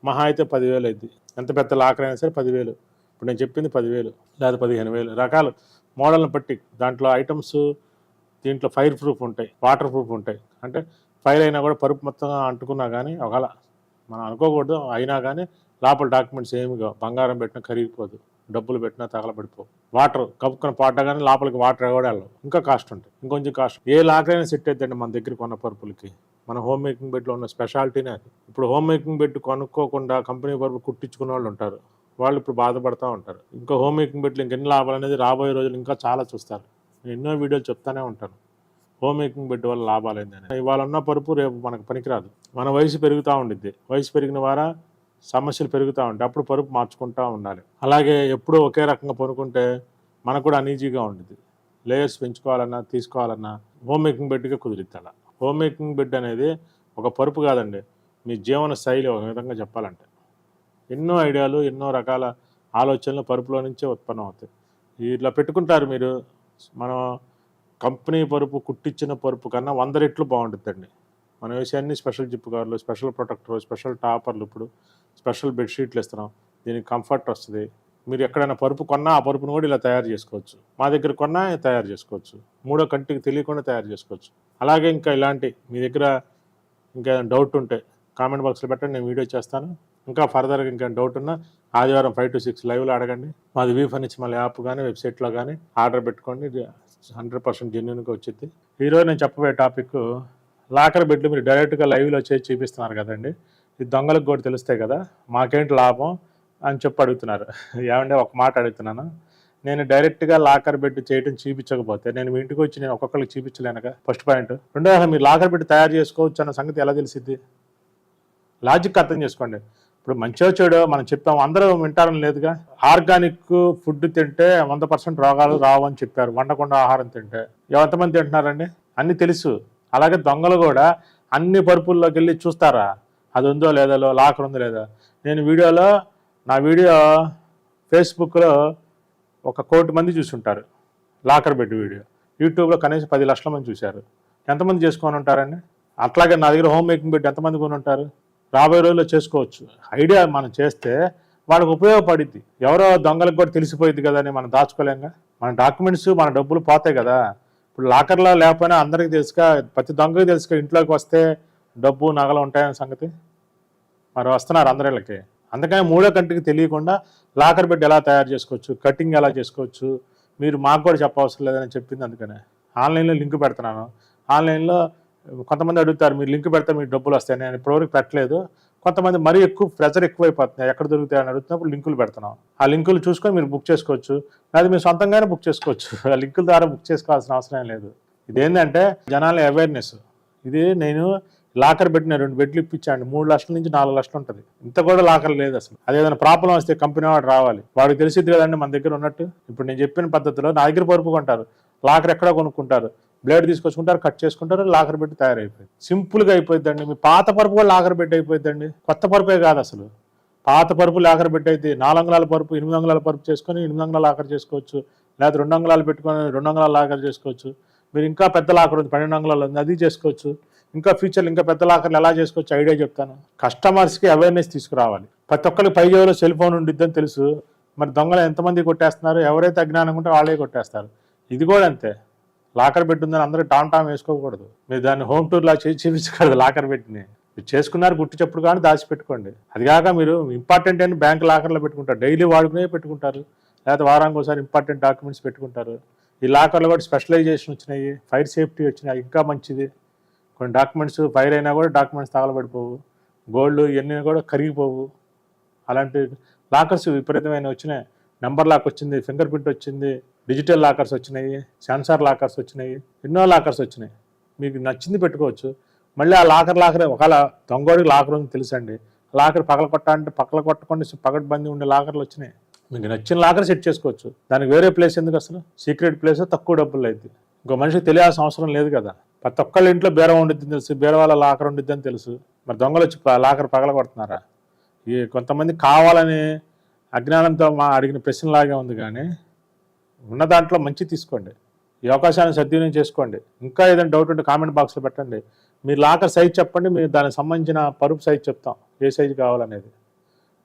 మహా అయితే 10,000 అయింది. ఎంత పెద్ద లాకర్ అయినా సరే 10,000. ఇప్పుడు నేను చెప్పింది 10,000 లేదా 15,000. రకాలు మోడల్ని బట్టి దాంట్లో ఐటమ్స్. దీంట్లో ఫైర్ ప్రూఫ్ ఉంటాయి, వాటర్ ప్రూఫ్ ఉంటాయి. అంటే ఫైర్ అయినా కూడా పరుపు మొత్తం అంటుకున్నా కానీ ఒకవేళ మనం అనుకోకూడదు, అయినా కానీ లోపల డాక్యుమెంట్స్ ఏమిగా, బంగారం పెట్టినా కరిగిపోదు, డబ్బులు పెట్టినా తగలబడిపోవు. వాటర్ కప్పుకొని పాడగానే లోపలికి వాటర్ కూడా వెళ్ళవు, ఇంకా కాస్ట్ ఉంటుంది, ఇంకొంచెం కాస్ట్. ఏ లాకర్ అయినా సెట్ అవుతుందండి మన దగ్గర కొన్న పరుపులకి. మన హోమ్ మేకింగ్ బెడ్లో ఉన్న స్పెషాలిటీనే అది. ఇప్పుడు హోమ్ మేకింగ్ బెడ్ కొనుక్కోకుండా కంపెనీ పరుపు కుట్టించుకునే వాళ్ళు ఉంటారు, వాళ్ళు ఇప్పుడు బాధపడుతూ ఉంటారు. ఇంకా హోమ్ మేకింగ్ బెడ్లు ఇంకెన్ని లాభాలు అనేది రాబోయే రోజులు ఇంకా చాలా చూస్తారు. నేను ఎన్నో వీడియోలు చెప్తానే ఉంటాను హోమ్ మేకింగ్ బెడ్ వల్ల లాభాలు ఏంటని. ఇవాళ ఉన్న పరుపు రేపు మనకు పనికిరాదు. మన వయసు పెరుగుతూ ఉండిద్ది, వయసు పెరిగిన వారా సమస్యలు పెరుగుతూ ఉంటాయి, అప్పుడు పరుపు మార్చుకుంటూ ఉండాలి. అలాగే ఎప్పుడూ ఒకే రకంగా పనుకుంటే మనకు కూడా అనీజీగా ఉంటుంది. లేయర్స్ పెంచుకోవాలన్నా తీసుకోవాలన్నా హోమ్ మేకింగ్ బెడ్గా కుదిరిద్ది. అలా హోమ్ మేకింగ్ బెడ్ అనేది ఒక పరుపు కాదండి, మీ జీవన శైలి ఒక విధంగా చెప్పాలంటే. ఎన్నో ఐడియాలు, ఎన్నో రకాల ఆలోచనలు పరుపులో నుంచే ఉత్పన్నం అవుతాయి. ఇట్లా పెట్టుకుంటారు మీరు. మనం కంపెనీ పరుపు, కుట్టించిన పరుపు కన్నా 100 రెట్లు బాగుంటుందండి. మనం వేసే అన్ని స్పెషల్ జిప్ కవర్లు, స్పెషల్ ప్రొటెక్టర్, స్పెషల్ టాపర్లు, ఇప్పుడు స్పెషల్ బెడ్షీట్లు ఇస్తున్నాం. దీనికి కంఫర్ట్ వస్తుంది. మీరు ఎక్కడైనా పరుపు కొన్నా ఆ పరుపును కూడా ఇలా తయారు చేసుకోవచ్చు. మా దగ్గర కొన్నా తయారు చేసుకోవచ్చు, మూడో కంటికి తెలియకుండా తయారు చేసుకోవచ్చు. అలాగే ఇంకా ఇలాంటి మీ దగ్గర ఇంకా డౌట్ ఉంటే కామెంట్ బాక్స్లో పెట్టండి, నేను వీడియో చేస్తాను. ఇంకా ఫర్దర్గా ఇంకా డౌట్ ఉన్నా ఆదివారం 5 to 6 లైవ్లో అడగండి. మాది వీ ఫర్నిచర్ మళ్ళీ యాప్ కానీ వెబ్సైట్లో కానీ ఆర్డర్ పెట్టుకోండి, 100% జెన్యూన్గా వచ్చింది. ఈరోజు నేను చెప్పబోయే టాపిక్ లాకర్ బెడ్లు. మీరు డైరెక్ట్గా లైవ్లో చేసి చూపిస్తున్నారు కదండి, ఇది దొంగలకు కూడా తెలుస్తాయి కదా, మాకేంటి లాభం అని చెప్పి అడుగుతున్నారు. ఏమంటే ఒక మాట అడుగుతున్నాను, నేను డైరెక్ట్గా లాకర్ బెడ్ చేయడం చూపించకపోతే నేను మీ ఇంటికి వచ్చి నేను ఒక్కొక్కరికి చూపించలేనుగా, ఫస్ట్ పాయింట్. రెండో, మీరు లాకర్ బెడ్ తయారు చేసుకోవచ్చు అన్న సంగతి ఎలా తెలిసిద్ది? లాజిక్ అర్థం చేసుకోండి. ఇప్పుడు మంచిగా చెడు మనం చెప్తాం, అందరూ వింటారని లేదుగా. ఆర్గానిక్ ఫుడ్ తింటే 100% రోగాలు రావు అని చెప్పారు. వండకుండా ఆహారం తింటే ఎంతమంది తింటున్నారండి? అన్నీ తెలుసు. అలాగే దొంగలు కూడా అన్ని పరుపుల్లోకి వెళ్ళి చూస్తారా అది ఉందో లేదో, లాకర్ ఉందో లేదా. నేను నా వీడియో ఫేస్బుక్లో 1 కోటి మంది చూసుంటారు, లాకర్ బెడ్ వీడియో. యూట్యూబ్లో కనీసం 10 లక్షల మంది చూశారు. ఎంతమంది చేసుకొని ఉంటారండి? అట్లాగే నా దగ్గర హోమ్ మేకింగ్ బెడ్ ఎంతమంది కొని ఉంటారు? రాబోయే రోజుల్లో చేసుకోవచ్చు. ఐడియా మనం చేస్తే వాళ్ళకి ఉపయోగపడిద్ది. ఎవరో దొంగలకు కూడా తెలిసిపోయింది కదా అని మనం దాచుకోలేంగా. మన డాక్యుమెంట్స్, మన డబ్బులు పోతాయి కదా. ఇప్పుడు లాకర్లో లేకపోయినా అందరికీ తెలుసుగా, ప్రతి దొంగకి తెలుసుగా ఇంట్లోకి వస్తే డబ్బు నగలు ఉంటాయనే సంగతి. మరి వస్తున్నారు అందరిళ్ళకి. అందుకని 3వ కంటికి తెలియకుండా లాకర్ బెడ్ ఎలా తయారు చేసుకోవచ్చు, కటింగ్ ఎలా చేసుకోవచ్చు మీరు మాకు కూడా చెప్పవసరం లేదని చెప్పింది. అందుకనే ఆన్లైన్లో లింక్ పెడుతున్నాను. ఆన్లైన్లో కొంతమంది అడుగుతారు, మీరు లింక్ పెడితే మీకు డబ్బులు వస్తాయి. నేను ఇప్పటివరకు పెట్టలేదు. కొంతమంది మరీ ప్రెజర్ ఎక్కువైపోతున్నాయి, ఎక్కడ దొరుకుతాయని అడుగుతున్నప్పుడు లింకులు పెడుతున్నాం. ఆ లింకులు చూసుకొని మీరు బుక్ చేసుకోవచ్చు, లేదా మీరు సొంతంగానే బుక్ చేసుకోవచ్చు. ఆ లింకుల ద్వారా బుక్ చేసుకోవాల్సిన అవసరం లేదు. ఇదేంటంటే జనాల అవేర్నెస్. ఇది నేను లాకర్ పెట్టిన 2 బెడ్లు ఇప్పించాండి, 3 లక్షల నుంచి 4 లక్షలు ఉంటుంది. ఇంత కూడా లాకర్ లేదు అసలు. అదేదైనా ప్రాబ్లం వస్తే కంపెనీ వాడు రావాలి, వాడికి తెలిసిద్ది కదండి మన దగ్గర ఉన్నట్టు. ఇప్పుడు నేను చెప్పిన పద్ధతిలో నా దగ్గర పరుపు కొంటారు, లాకర్ ఎక్కడో కొనుక్కుంటారు, బ్లేడ్ తీసుకొచ్చుకుంటారు, కట్ చేసుకుంటారు, లాకర్ బెడ్ తయారైపోయింది. సింపుల్గా అయిపోయిందండి. మీ పాత పరుపు కూడా లాకర్ బెడ్ అయిపోయిందండి, కొత్త పరుపే కాదు అసలు. పాత పరుపు లాకర్ బెడ్ అయితే 4 అంగుళాల పరుపు 8 అంగుళాల పరుపు చేసుకొని 8 అంగుళాల లాకర్ చేసుకోవచ్చు, లేదా 2 అంగుళాలు పెట్టుకొని 2 అంగుళాల లాకర్ చేసుకోవచ్చు. మీరు ఇంకా పెద్ద లాకర్ ఉంది 12 అంగుళాలు ఉంది, అది చేసుకోవచ్చు. ఇంకా ఫ్యూచర్లో ఇంకా పెద్ద లాకర్లు ఎలా చేసుకోవచ్చు ఐడియా చెప్తాను. కస్టమర్స్కి అవేర్నెస్ తీసుకురావాలి. ప్రతి ఒక్కరికి పై జేబులో సెల్ ఫోన్ ఉండిద్దని తెలుసు. మరి దొంగలు ఎంతమంది కొట్టేస్తున్నారు? ఎవరైతే అజ్ఞానంగా ఉంటే వాళ్ళే కొట్టేస్తారు. ఇది కూడా అంతే. లాకర్ బెడ్ ఉందని అందరూ టామ్ వేసుకోకూడదు. మీరు దాన్ని హోమ్ టూర్లా చూపించకూడదు. లాకర్ బెడ్ని మీరు చేసుకున్నారు గుట్టు చెప్పుడు కానీ దాచిపెట్టుకోండి. అది కాక మీరు ఇంపార్టెంట్ అని బ్యాంక్ లాకర్లో పెట్టుకుంటారు, డైలీ వాడుకునే పెట్టుకుంటారు, లేకపోతే వారానికి ఒకసారి ఇంపార్టెంట్ డాక్యుమెంట్స్ పెట్టుకుంటారు. ఈ లాకర్లో కూడా స్పెషలైజేషన్ వచ్చినాయి, ఫైర్ సేఫ్టీ వచ్చినాయి, ఇంకా మంచిది. కొన్ని డాక్యుమెంట్స్ ఫైర్ అయినా కూడా డాక్యుమెంట్స్ తగలబడిపోవు, గోల్డ్ ఇవన్నీ కూడా కరిగిపోవు. అలాంటి లాకర్స్ విపరీతమైన వచ్చినాయి. నెంబర్ లాక్ వచ్చింది, ఫింగర్ ప్రింట్ వచ్చింది, డిజిటల్ లాకర్స్ వచ్చినాయి, సెన్సార్ లాకర్స్ వచ్చినాయి, ఎన్నో లాకర్స్ వచ్చినాయి. మీకు నచ్చింది పెట్టుకోవచ్చు. మళ్ళీ ఆ లాకర్ ఒకవేళ దొంగోడికి లాకర్ ఉంది తెలుసండి, లాకర్ పగల కొట్టకుండా పగడ్బందీ ఉండే లాకర్లు వచ్చినాయి. మీకు నచ్చిన లాకర్ సెట్ చేసుకోవచ్చు. దానికి వేరే ప్లేస్ ఎందుకు? అసలు సీక్రెట్ ప్లేస్, తక్కువ డబ్బులు అయింది. ఇంకో మనిషికి తెలియాల్సిన అవసరం లేదు కదా. ప్రతి ఒక్కళ్ళ ఇంట్లో బీరం ఉండిద్దని తెలుసు, బీర వాళ్ళ లాకర్ ఉండిద్దని తెలుసు. మరి దొంగలు వచ్చి లాకర్ పగల కొడుతున్నారా? ఈ కొంతమంది కావాలని అజ్ఞానంతో అడిగిన ప్రశ్నలాగే ఉంది. కానీ ఉన్న దాంట్లో మంచి తీసుకోండి, ఈ అవకాశాన్ని సద్వినియోగం చేసుకోండి. ఇంకా ఏదైనా డౌట్ ఉంటే కామెంట్ బాక్స్లో పెట్టండి. మీరు లాకర్ సైజ్ చెప్పండి, మీరు దానికి సంబంధించిన పరుపు సైజ్ చెప్తాం, ఏ సైజు కావాలనేది.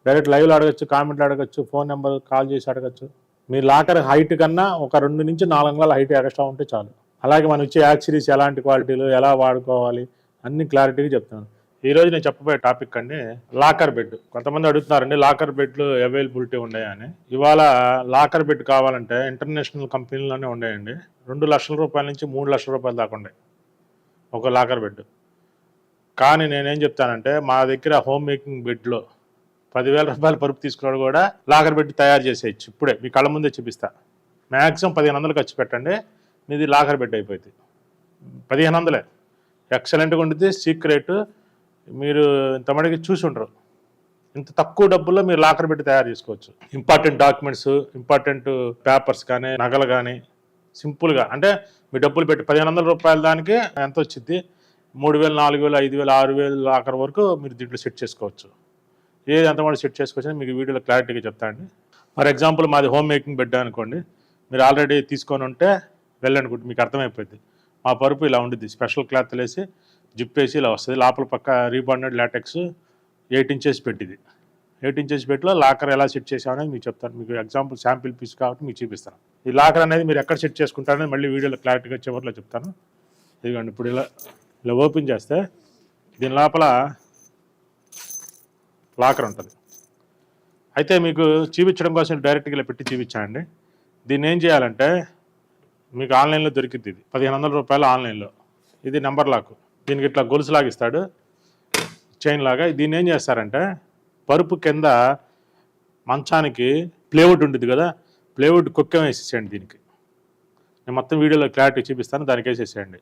డైరెక్ట్ లైవ్లో అడగచ్చు, కామెంట్లు అడగచ్చు, ఫోన్ నెంబర్ కాల్ చేసి అడగచ్చు. మీ లాకర్ హైట్ కన్నా ఒక 2 నుంచి 4 అంగుళాల హైట్ ఎక్స్ట్రా ఉంటే చాలు. అలాగే మనం ఇచ్చే యాక్సరీస్ ఎలాంటి క్వాలిటీలు, ఎలా వాడుకోవాలి అన్ని క్లారిటీగా చెప్తాను. ఈరోజు నేను చెప్పబోయే టాపిక్ అండి లాకర్ బెడ్. కొంతమంది అడుగుతున్నారండి లాకర్ బెడ్లు అవైలబిలిటీ ఉన్నాయని. ఇవాళ లాకర్ బెడ్ కావాలంటే ఇంటర్నేషనల్ కంపెనీలోనే ఉన్నాయండి. 2 లక్షల రూపాయల నుంచి 3 లక్షల రూపాయల దాకా ఉన్నాయి ఒక లాకర్ బెడ్. కానీ నేనేం చెప్తానంటే మా దగ్గర హోమ్ మేకింగ్ బెడ్లో 10,000 రూపాయల పరుపు తీసుకున్నాడు కూడా లాకర్ బెడ్ తయారు చేసేయచ్చు. ఇప్పుడే మీ కళ్ళ ముందే చూపిస్తా. మ్యాక్సిమం 1500 ఖర్చు పెట్టండి, మీది లాకర్ బెడ్ అయిపోయింది. 1500 ఎక్సలెంట్గా ఉంటుంది, సీక్రెట్. మీరు ఇంతమందికి చూసి ఉండరు, ఇంత తక్కువ డబ్బుల్లో మీరు లాకర్ బెడ్ తయారు చేసుకోవచ్చు. ఇంపార్టెంట్ డాక్యుమెంట్స్, ఇంపార్టెంట్ పేపర్స్ కానీ, నగలు కానీ సింపుల్గా. అంటే మీ డబ్బులు పెట్టి 1500 రూపాయల దానికి ఎంత వచ్చింది? 3000, 4000, 5000, 6000 లాకర్ వరకు మీరు దీంట్లో సెట్ చేసుకోవచ్చు. ఏది ఎంతమంది సెట్ చేసుకోవచ్చు మీకు వీడియోలో క్లారిటీగా చెప్తానండి. ఫర్ ఎగ్జాంపుల్ మాది హోమ్ మేకింగ్ బెడ్ అనుకోండి, మీరు ఆల్రెడీ తీసుకొని ఉంటే వెళ్ళనుకుంటే మీకు అర్థమైపోయింది. మా పరుపు ఇలా ఉండిద్ది, స్పెషల్ క్లాత్ వేసి జిప్ వేసి ఇలా వస్తుంది. లోపల పక్క రీబాండెడ్ లాటెక్స్ 8 ఇంచెస్ పెట్టింది. 8 ఇంచెస్ పెట్టిలో లాకర్ ఎలా సెట్ చేసామనేది మీకు చెప్తాను. మీకు ఎగ్జాంపుల్ శాంపిల్ పీస్ కాబట్టి మీకు చూపిస్తాను. ఈ లాకర్ అనేది మీరు ఎక్కడ సెట్ చేసుకుంటారనేది మళ్ళీ వీడియోలో క్లారిటీగా చివరిలో చెప్తాను. ఇదిగోండి, ఇప్పుడు ఇలా ఓపెన్ చేస్తే దీని లోపల లాకర్ ఉంటుంది. అయితే మీకు చూపించడం కోసం డైరెక్ట్గా ఇలా పెట్టి చూపించానండి. దీన్ని ఏం చేయాలంటే మీకు ఆన్లైన్లో దొరికింది. ఇది 1500 రూపాయలు ఆన్లైన్లో. ఇది నెంబర్ లాక్. దీనికి ఇట్లా గొలుసు లాగిస్తాడు, చైన్ లాగా. దీన్ని ఏం చేస్తారంటే పరుపు కింద మంచానికి ప్లేవుడ్ ఉంటుంది కదా, ప్లేవుడ్ కుక్కం వేసేసేయండి. దీనికి నేను మొత్తం వీడియోలో క్లారిటీ చూపిస్తాను, దానికి వేసేసేయండి.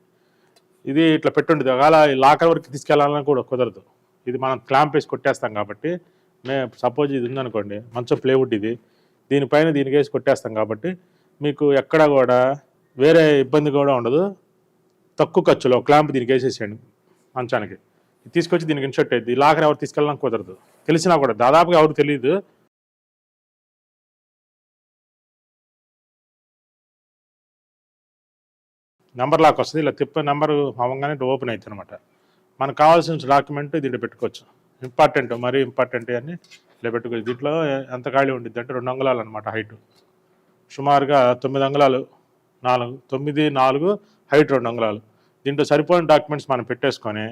ఇది ఇట్లా పెట్టుండేది. ఒకవేళ లాకర్ వరకు తీసుకెళ్ళాలని కూడా కుదరదు. ఇది మనం క్లాంప్ వేసి కొట్టేస్తాం కాబట్టి సపోజ్ ఇది ఉందనుకోండి, మంచం ప్లేవుడ్ ఇది, దీనిపైన దీనికి వేసి కొట్టేస్తాం కాబట్టి మీకు ఎక్కడ కూడా వేరే ఇబ్బంది కూడా ఉండదు. తక్కువ ఖర్చులో క్లాంప్ దీనికి వేసేసేయండి మంచానికి, తీసుకొచ్చి దీనికి ఇన్షర్ట్ అయ్యింది. లాకర్ ఎవరు తీసుకెళ్ళడానికి కుదరదు, తెలిసినా కూడా దాదాపుగా ఎవరు తెలియదు. నెంబర్ లాక్ వస్తుంది, ఇలా తిప్ప నెంబర్ అవ్వగానే ఓపెన్ అవుతుంది అనమాట. మనకు కావాల్సిన డాక్యుమెంట్ దీంట్లో పెట్టుకోవచ్చు. ఇంపార్టెంట్, మరీ ఇంపార్టెంట్ అని ఇలా పెట్టుకోవచ్చు. దీంట్లో ఎంత ఖాళీ ఉండిద్ది అంటే 2 అంగుళాలు అనమాట హైట్, సుమారుగా 9 అంగుళాలు 9 4 హైట్ 2 అంగుళాలు. దీంట్లో సరిపోయిన డాక్యుమెంట్స్ మనం పెట్టేసుకొని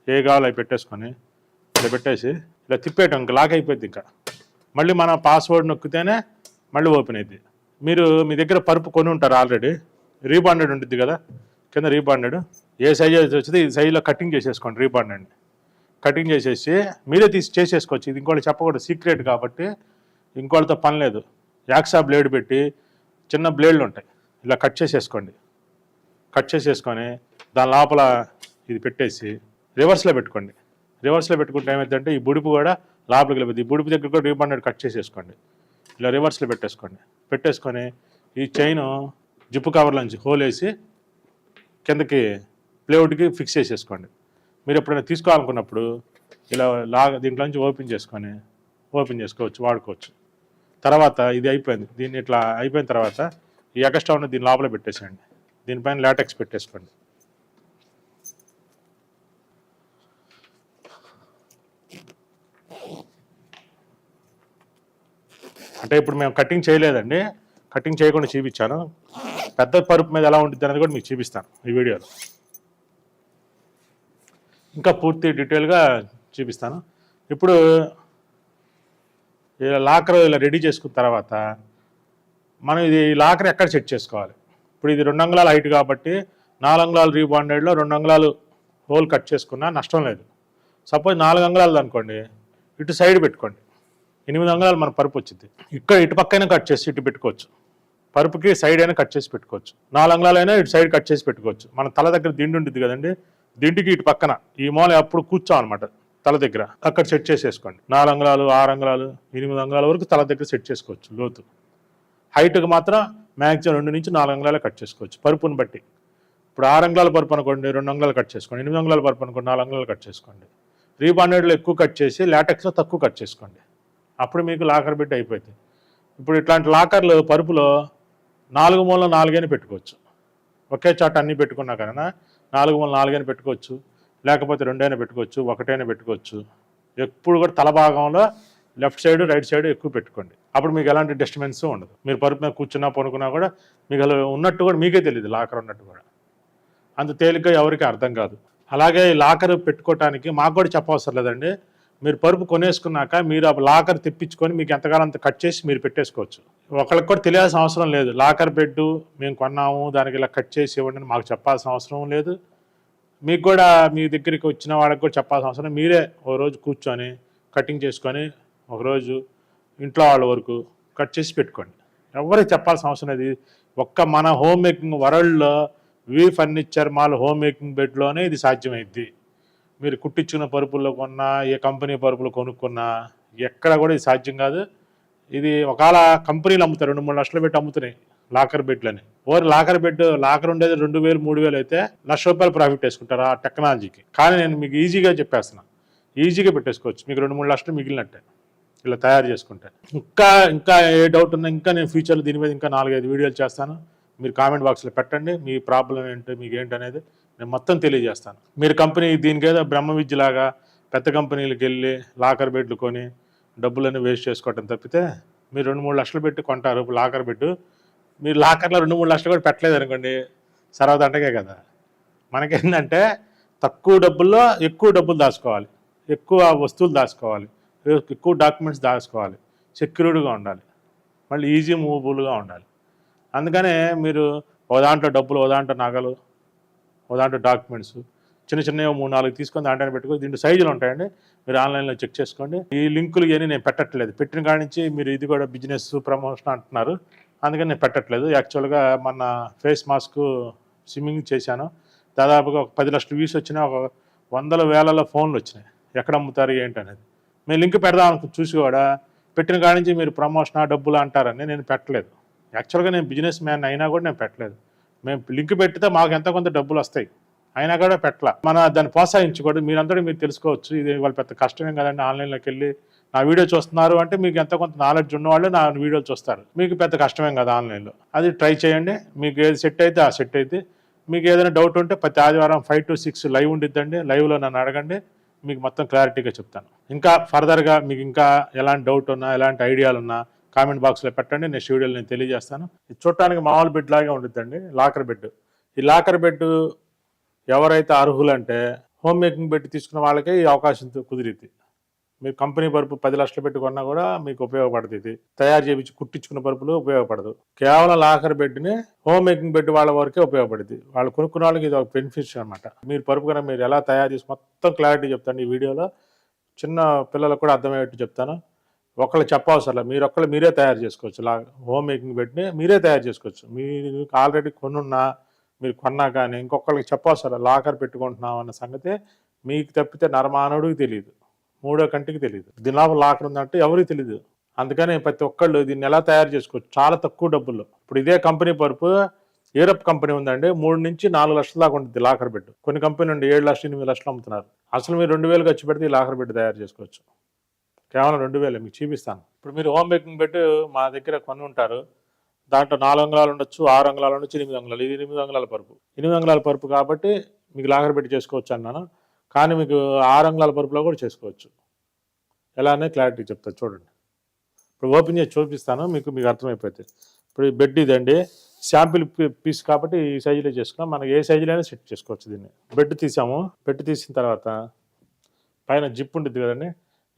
ఏ కావాలో అవి పెట్టేసుకొని ఇలా పెట్టేసి ఇలా తిప్పేయటం, ఇంకా లాక్ అయిపోద్ది. ఇంకా మళ్ళీ మన పాస్వర్డ్ నొక్కితేనే మళ్ళీ ఓపెన్ అయింది. మీరు మీ దగ్గర పరుపు కొని ఉంటారు ఆల్రెడీ, రీబాండెడ్ ఉంటుంది కదా కింద, రీబాండెడ్ ఏ సైజ్ వచ్చింది ఈ సైజులో కటింగ్ చేసేసుకోండి. రీబాండెడ్ని కటింగ్ చేసేసి మీరే చేసేసుకోవచ్చు. ఇది ఇంకోటి చెప్పకూడదు, సీక్రెట్ కాబట్టి ఇంకోటితో పని లేదు. యాక్సా బ్లేడ్ పెట్టి చిన్న బ్లేడ్లు ఉంటాయి, ఇలా కట్ చేసేసుకోండి. కట్ చేసేసుకొని దాని లోపల ఇది పెట్టేసి రివర్స్లో పెట్టుకోండి. రివర్స్లో పెట్టుకుంటే ఏమైందంటే ఈ బుడుపు కూడా లోపలికి వెళ్ళిపోతుంది. ఈ బుడుపు దగ్గర కూడా రీబాండెడ్ కట్ చేసేసుకోండి. ఇలా రివర్స్లో పెట్టేసుకొని ఈ చైన్ జిప్పు కవర్లోంచి హోల్ వేసి కిందకి ప్లేవుడ్కి ఫిక్స్ చేసేసుకోండి. మీరు ఎప్పుడైనా తీసుకోవాలనుకున్నప్పుడు ఇలా దీంట్లో నుంచి ఓపెన్ చేసుకోవచ్చు, వాడుకోవచ్చు. తర్వాత ఇది అయిపోయింది, దీన్ని ఇట్లా అయిపోయిన తర్వాత ఈ ఎక్స్ట్రా ఉన్న దీని లోపల పెట్టేసేయండి. దీనిపైన లాటెక్స్ పెట్టేసుకోండి. అంటే ఇప్పుడు మేము కటింగ్ చేయలేదండి, కటింగ్ చేయకుండా చూపించాను. పెద్ద పరుపు మీద ఎలా ఉంటుంది అనేది కూడా మీకు చూపిస్తాను ఈ వీడియోలో, ఇంకా పూర్తి డీటెయిల్గా చూపిస్తాను. ఇప్పుడు ఇలా లాకర్ ఇలా రెడీ చేసుకున్న తర్వాత మనం ఇది లాకర్ ఎక్కడ సెట్ చేసుకోవాలి. ఇప్పుడు ఇది 2 అంగుళాల హైట్ కాబట్టి 4 అంగుళాలు రీబాండెడ్లో 2 అంగుళాలు హోల్ కట్ చేసుకున్నా నష్టం లేదు. సపోజ్ 4 అంగుళాలు అనుకోండి, ఇటు సైడ్ పెట్టుకోండి, 8 అంగుళాలు మన పరుపు వచ్చింది. ఇక్కడ ఇటు పక్కైనా కట్ చేసి ఇటు పెట్టుకోవచ్చు, పరుపుకి సైడ్ అయినా కట్ చేసి పెట్టుకోవచ్చు. 4 అంగుళాలైనా ఇటు సైడ్ కట్ చేసి పెట్టుకోవచ్చు. మన తల దగ్గర దిండు ఉంటుంది కదండి, దిండుకి ఇటు పక్కన ఈ మూల అప్పుడు కూర్చోమన్నమాట తల దగ్గర, అక్కడ సెట్ చేసేసుకోండి. 4 అంగుళాలు 6 అంగుళాలు 8 అంగుళాల వరకు తల దగ్గర సెట్ చేసుకోవచ్చు. లోతు హైట్కి మాత్రం మ్యాక్సిమం 2 నుంచి 4 అంగుళాలు కట్ చేసుకోవచ్చు పరుపుని బట్టి. ఇప్పుడు 6 అంగుళాల పరుపు అనుకోండి 2 అంగుళాలు కట్ చేసుకోండి, 8 అంగుళాల పరుపు అనుకోండి 4 అంగుళాలు కట్ చేసుకోండి. రీబాండెడ్లో ఎక్కువ కట్ చేసి లాటెక్స్లో తక్కువ కట్ చేసుకోండి, అప్పుడు మీకు లాకర్ బెడ్ అయిపోతుంది. ఇప్పుడు ఇట్లాంటి లాకర్లు పరుపులో 4 మూల 4 అయినా పెట్టుకోవచ్చు. ఒకే చోట అన్నీ పెట్టుకున్నా కన్నా 4 మూల 4 అయినా పెట్టుకోవచ్చు, లేకపోతే 2 అయినా పెట్టుకోవచ్చు, 1 అయినా పెట్టుకోవచ్చు. ఎప్పుడు కూడా తల భాగంలో లెఫ్ట్ సైడ్ రైట్ సైడ్ ఎక్కువ పెట్టుకోండి, అప్పుడు మీకు ఎలాంటి డిస్టర్బెన్స్ ఉండదు. మీరు పరుపు మీద కూర్చున్నా పనుకున్నా కూడా మీకు అలా ఉన్నట్టు కూడా మీకే తెలియదు, లాకర్ ఉన్నట్టు కూడా. అంత తేలిగ్గా ఎవరికి అర్థం కాదు. అలాగే లాకర్ పెట్టుకోవటానికి మాకు కూడా చెప్పవసరం లేదండి. మీరు పరుపు కొనేసుకున్నాక మీరు ఆ లాకర్ తెప్పించుకొని మీకు ఎంతకాలం అంత కట్ చేసి మీరు పెట్టేసుకోవచ్చు. ఒకళ్ళకి కూడా తెలియాల్సిన అవసరం లేదు. లాకర్ బెడ్ మేము కొన్నాము దానికి ఇలా కట్ చేసి ఇవ్వండి మాకు చెప్పాల్సిన అవసరం లేదు. మీకు కూడా మీ దగ్గరికి వచ్చిన వాళ్ళకి కూడా చెప్పాల్సిన అవసరం, మీరే ఓ రోజు కూర్చొని కటింగ్ చేసుకొని ఒకరోజు ఇంట్లో వాళ్ళ వరకు కట్ చేసి పెట్టుకోండి. ఎవరికి చెప్పాల్సిన అవసరం లేదు. ఒక్క మన హోమ్ మేకింగ్ వరల్డ్లో V furniture mall home making బెడ్లోనే ఇది సాధ్యమైద్ది. మీరు కుట్టించుకున్న పరుపుల్లో కొన్నా ఏ కంపెనీ పరుపులు కొనుక్కున్నా ఎక్కడ కూడా ఇది సాధ్యం కాదు. ఇది ఒకవేళ కంపెనీలు అమ్ముతారు 2-3 లక్షలు పెట్టి అమ్ముతున్నాయి లాకర్ బెడ్లని. ఓర్ లాకర్ బెడ్ లాకర్ ఉండేది 2000 3000 అయితే ₹1,00,000 ప్రాఫిట్ వేసుకుంటారు ఆ టెక్నాలజీకి. కానీ నేను మీకు ఈజీగా చెప్పేస్తున్నా, ఈజీగా పెట్టేసుకోవచ్చు. మీకు 2-3 లక్షలు మిగిలినట్టే ఇలా తయారు చేసుకుంటే. ఇంకా ఏ డౌట్ ఉన్నా ఇంకా నేను ఫ్యూచర్లో దీని మీద ఇంకా 4-5 వీడియోలు చేస్తాను. మీరు కామెంట్ బాక్స్లో పెట్టండి, మీ ప్రాబ్లం ఏంటి మీకు ఏంటి అనేది నేను మొత్తం తెలియజేస్తాను. మీరు కంపెనీ దీనికేదో బ్రహ్మ విద్యలాగా పెద్ద కంపెనీలకు వెళ్ళి లాకర్ బెడ్లు కొని డబ్బులన్నీ వేస్ట్ చేసుకోవటం తప్పితే మీరు 2-3 లక్షలు పెట్టి కొంటారు లాకర్ బెడ్. మీరు లాకర్లో 2-3 లక్షలు కూడా పెట్టలేదు అనుకోండి, సర్వదండగే కదా. మనకేంటంటే తక్కువ డబ్బుల్లో ఎక్కువ డబ్బులు దాచుకోవాలి, ఎక్కువ వస్తువులు దాచుకోవాలి, ఎక్కువ డాక్యుమెంట్స్ దాచుకోవాలి, సెక్యూర్డ్గా ఉండాలి, మళ్ళీ ఈజీ మూవబుల్గా ఉండాలి. అందుకనే మీరు ఓ దాంట్లో డబ్బులు, ఓ దాంట్లో నగలు, ఓ దాంట్లో డాక్యుమెంట్స్ చిన్న చిన్నవి 3-4 తీసుకొని దాంట్లో పెట్టుకొని దీంట్లో సైజులు ఉంటాయండి. మీరు ఆన్లైన్లో చెక్ చేసుకోండి. ఈ లింకులు ఇవన్నీ నేను పెట్టట్లేదు. పెట్టిన కాడి నుంచి మీరు ఇది కూడా బిజినెస్ ప్రమోషన్ అంటున్నారు, అందుకని నేను పెట్టట్లేదు. యాక్చువల్గా మన ఫేస్ మాస్క్ స్విమ్మింగ్ చేశాను, దాదాపుగా ఒక 10 లక్షల వ్యూస్ వచ్చినా, ఒక 100,000 ఫోన్లు వచ్చినాయి. ఎక్కడ అమ్ముతారు ఏంటి అనేది మేము లింక్ పెడదాం అనుకుని చూసి కూడా పెట్టిన కాడి నుంచి మీరు ప్రమోషన్ డబ్బులు అంటారని నేను పెట్టలేదు. యాక్చువల్గా నేను బిజినెస్ మ్యాన్ అయినా కూడా నేను పెట్టలేదు. మేము లింక్ పెట్టితే మాకు ఎంత కొంత డబ్బులు వస్తాయి, అయినా కూడా పెట్టలా. మన దాన్ని ప్రోత్సహించకూడదు. మీరందరూ మీరు తెలుసుకోవచ్చు, ఇది వాళ్ళు పెద్ద కష్టమేం కదండి. ఆన్లైన్లోకి వెళ్ళి నా వీడియో చూస్తున్నారు అంటే మీకు ఎంత కొంత నాలెడ్జ్ ఉన్నవాళ్ళు నా వీడియోలు చూస్తారు. మీకు పెద్ద కష్టమేం కదా ఆన్లైన్లో. అది ట్రై చేయండి. మీకు ఏది సెట్ అయితే ఆ సెట్ అయితే. మీకు ఏదైనా డౌట్ ఉంటే ప్రతి ఆదివారం 5 to 6 లైవ్ ఉండిద్దండి. లైవ్లో నన్ను అడగండి, మీకు మొత్తం క్లారిటీగా చెప్తాను. ఇంకా ఫర్దర్గా మీకు ఇంకా ఎలాంటి డౌట్ ఉన్నా ఎలాంటి ఐడియాలు ఉన్నా కామెంట్ బాక్స్లో పెట్టండి. నెక్స్ట్ వీడియోలో నేను తెలియజేస్తాను. ఇది చూడటానికి మామూలు బెడ్ లాగే ఉండిద్దండి, లాకర్ బెడ్. ఈ లాకర్ బెడ్ ఎవరైతే అర్హులంటే హోమ్ మేకింగ్ బెడ్ తీసుకున్న వాళ్ళకే ఈ అవకాశం కుదిరిద్ది. మీరు కంపెనీ పరుపు 10 లక్షలు పెట్టుకున్నా కూడా మీకు ఉపయోగపడుతుంది. ఇది తయారు చేయించి కుట్టించుకున్న పరుపులు ఉపయోగపడదు. కేవలం లాకర్ బెడ్ని హోమ్ మేకింగ్ బెడ్ వాళ్ళ వరకే ఉపయోగపడుతుంది. వాళ్ళు కొనుక్కున్న వాళ్ళకి ఇది ఒక బెనిఫిట్స్ అనమాట. మీరు పరుపు కన్నా మీరు ఎలా తయారు చేసి మొత్తం క్లారిటీ చెప్తాను ఈ వీడియోలో. చిన్న పిల్లలకు కూడా అర్థమయ్యేట్టు చెప్తాను. ఒకళ్ళు చెప్పవసరం, మీరే తయారు చేసుకోవచ్చు. హోమ్ మేకింగ్ బెడ్ని మీరే తయారు చేసుకోవచ్చు. మీరు ఆల్రెడీ కొనున్నా మీరు కొన్నా కానీ ఇంకొకళ్ళకి చెప్పవసరం లాకర్ పెట్టుకుంటున్నాం అన్న సంగతి మీకు తప్పితే నరమానవుడికి తెలియదు, మూడో కంటికి తెలియదు. దీని లోపల లాకర్ ఉందంటే ఎవరికి తెలియదు. అందుకని ప్రతి ఒక్కళ్ళు దీన్ని ఎలా తయారు చేసుకోవచ్చు చాలా తక్కువ డబ్బుల్లో. ఇప్పుడు ఇదే కంపెనీ పరుపు యూరప్ కంపెనీ ఉందండి, 3 నుంచి 4 లక్షల దాకా ఉంటుంది లాకర్ బెడ్. కొన్ని కంపెనీ నుండి 7 లక్షలు 8 లక్షలు అమ్ముతున్నారు. అసలు మీరు 2000 ఖర్చు పెడితే ఈ లాకర్ బెడ్ తయారు చేసుకోవచ్చు. కేవలం 2000 మీకు చూపిస్తాను. ఇప్పుడు మీరు హోమ్ మేకింగ్ బెడ్ మా దగ్గర కొని ఉంటారు. దాంట్లో 4 అంగుళాలు ఉండొచ్చు, 6 అంగుళాలు ఉండొచ్చు, 8 అంగుళాలు. ఇది 8 అంగుళాల పరుపు. 8 అంగుళాల పరుపు కాబట్టి మీకు లాకర్ బెడ్ చేసుకోవచ్చు అన్నాను. కానీ మీకు 6 అంగుళాల పరుపులో కూడా చేసుకోవచ్చు. ఎలా అనేది క్లారిటీ చెప్తాను చూడండి. ఇప్పుడు ఓపెన్ చేసి చూపిస్తాను, మీకు అర్థమైపోతుంది. ఇప్పుడు ఈ బెడ్ ఇదండి, శాంపిల్ పీస్ కాబట్టి ఈ సైజులో చేసుకున్నాం. మనకి ఏ సైజులైనా సెట్ చేసుకోవచ్చు. దీన్ని బెడ్ తీసాము. బెడ్ తీసిన తర్వాత పైన జిప్ ఉంటుంది కదండి,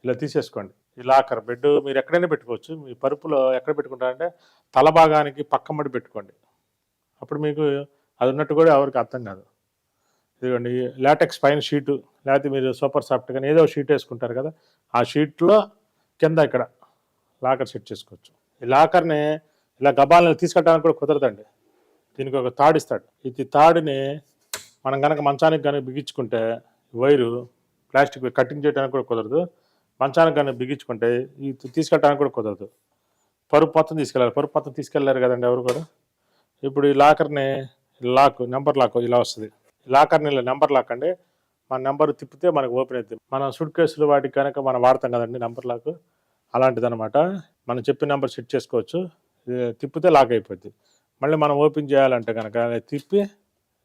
ఇలా తీసేసుకోండి. ఈ లాకర్ బెడ్ మీరు ఎక్కడైనా పెట్టుకోవచ్చు. మీ పరుపులో ఎక్కడ పెట్టుకుంటారంటే తల భాగానికి పక్కమ్మడి పెట్టుకోండి. అప్పుడు మీకు అది ఉన్నట్టు కూడా ఎవరికి అర్థం కాదు. ఇదిగోండి లాటెక్స్ పైన షీటు, లేకపోతే మీరు సూపర్ సాఫ్ట్ కానీ ఏదో షీట్ వేసుకుంటారు కదా, ఆ షీట్లో కింద ఇక్కడ లాకర్ సెట్ చేసుకోవచ్చు. ఈ లాకర్ని ఇలా గబాలను తీసుకెళ్ళడానికి కూడా కుదరదండి. దీనికి ఒక తాడు ఇస్తాడు. ఇది తాడుని మనం కనుక మంచానికి కనుక బిగించుకుంటే వైరు ప్లాస్టిక్ కటింగ్ చేయడానికి కూడా కుదరదు. మంచానికి కనుక బిగించుకుంటే ఇది తీసుకెళ్ళడానికి కూడా కుదరదు. పరుపు మొత్తం తీసుకెళ్ళాలి. పరుపు మొత్తం తీసుకెళ్ళారు కదండి ఎవరు కూడా. ఇప్పుడు ఈ లాకర్ని నెంబర్ లాక్ ఇలా వస్తుంది. ఈ లాకర్ని ఇలా నెంబర్ లాక్ అండి. మన నెంబర్ తిప్పితే మనకు ఓపెన్ అవుతుంది. మన సూట్ కేసులు వాటికి కనుక మనం వాడతాం కదండి నెంబర్ లాక్, అలాంటిది అనమాట. మనం చెప్పిన నెంబర్ సెట్ చేసుకోవచ్చు. తిప్పితే లాక్ అయిపోద్ది. మళ్ళీ మనం ఓపెన్ చేయాలంటే కనుక తిప్పి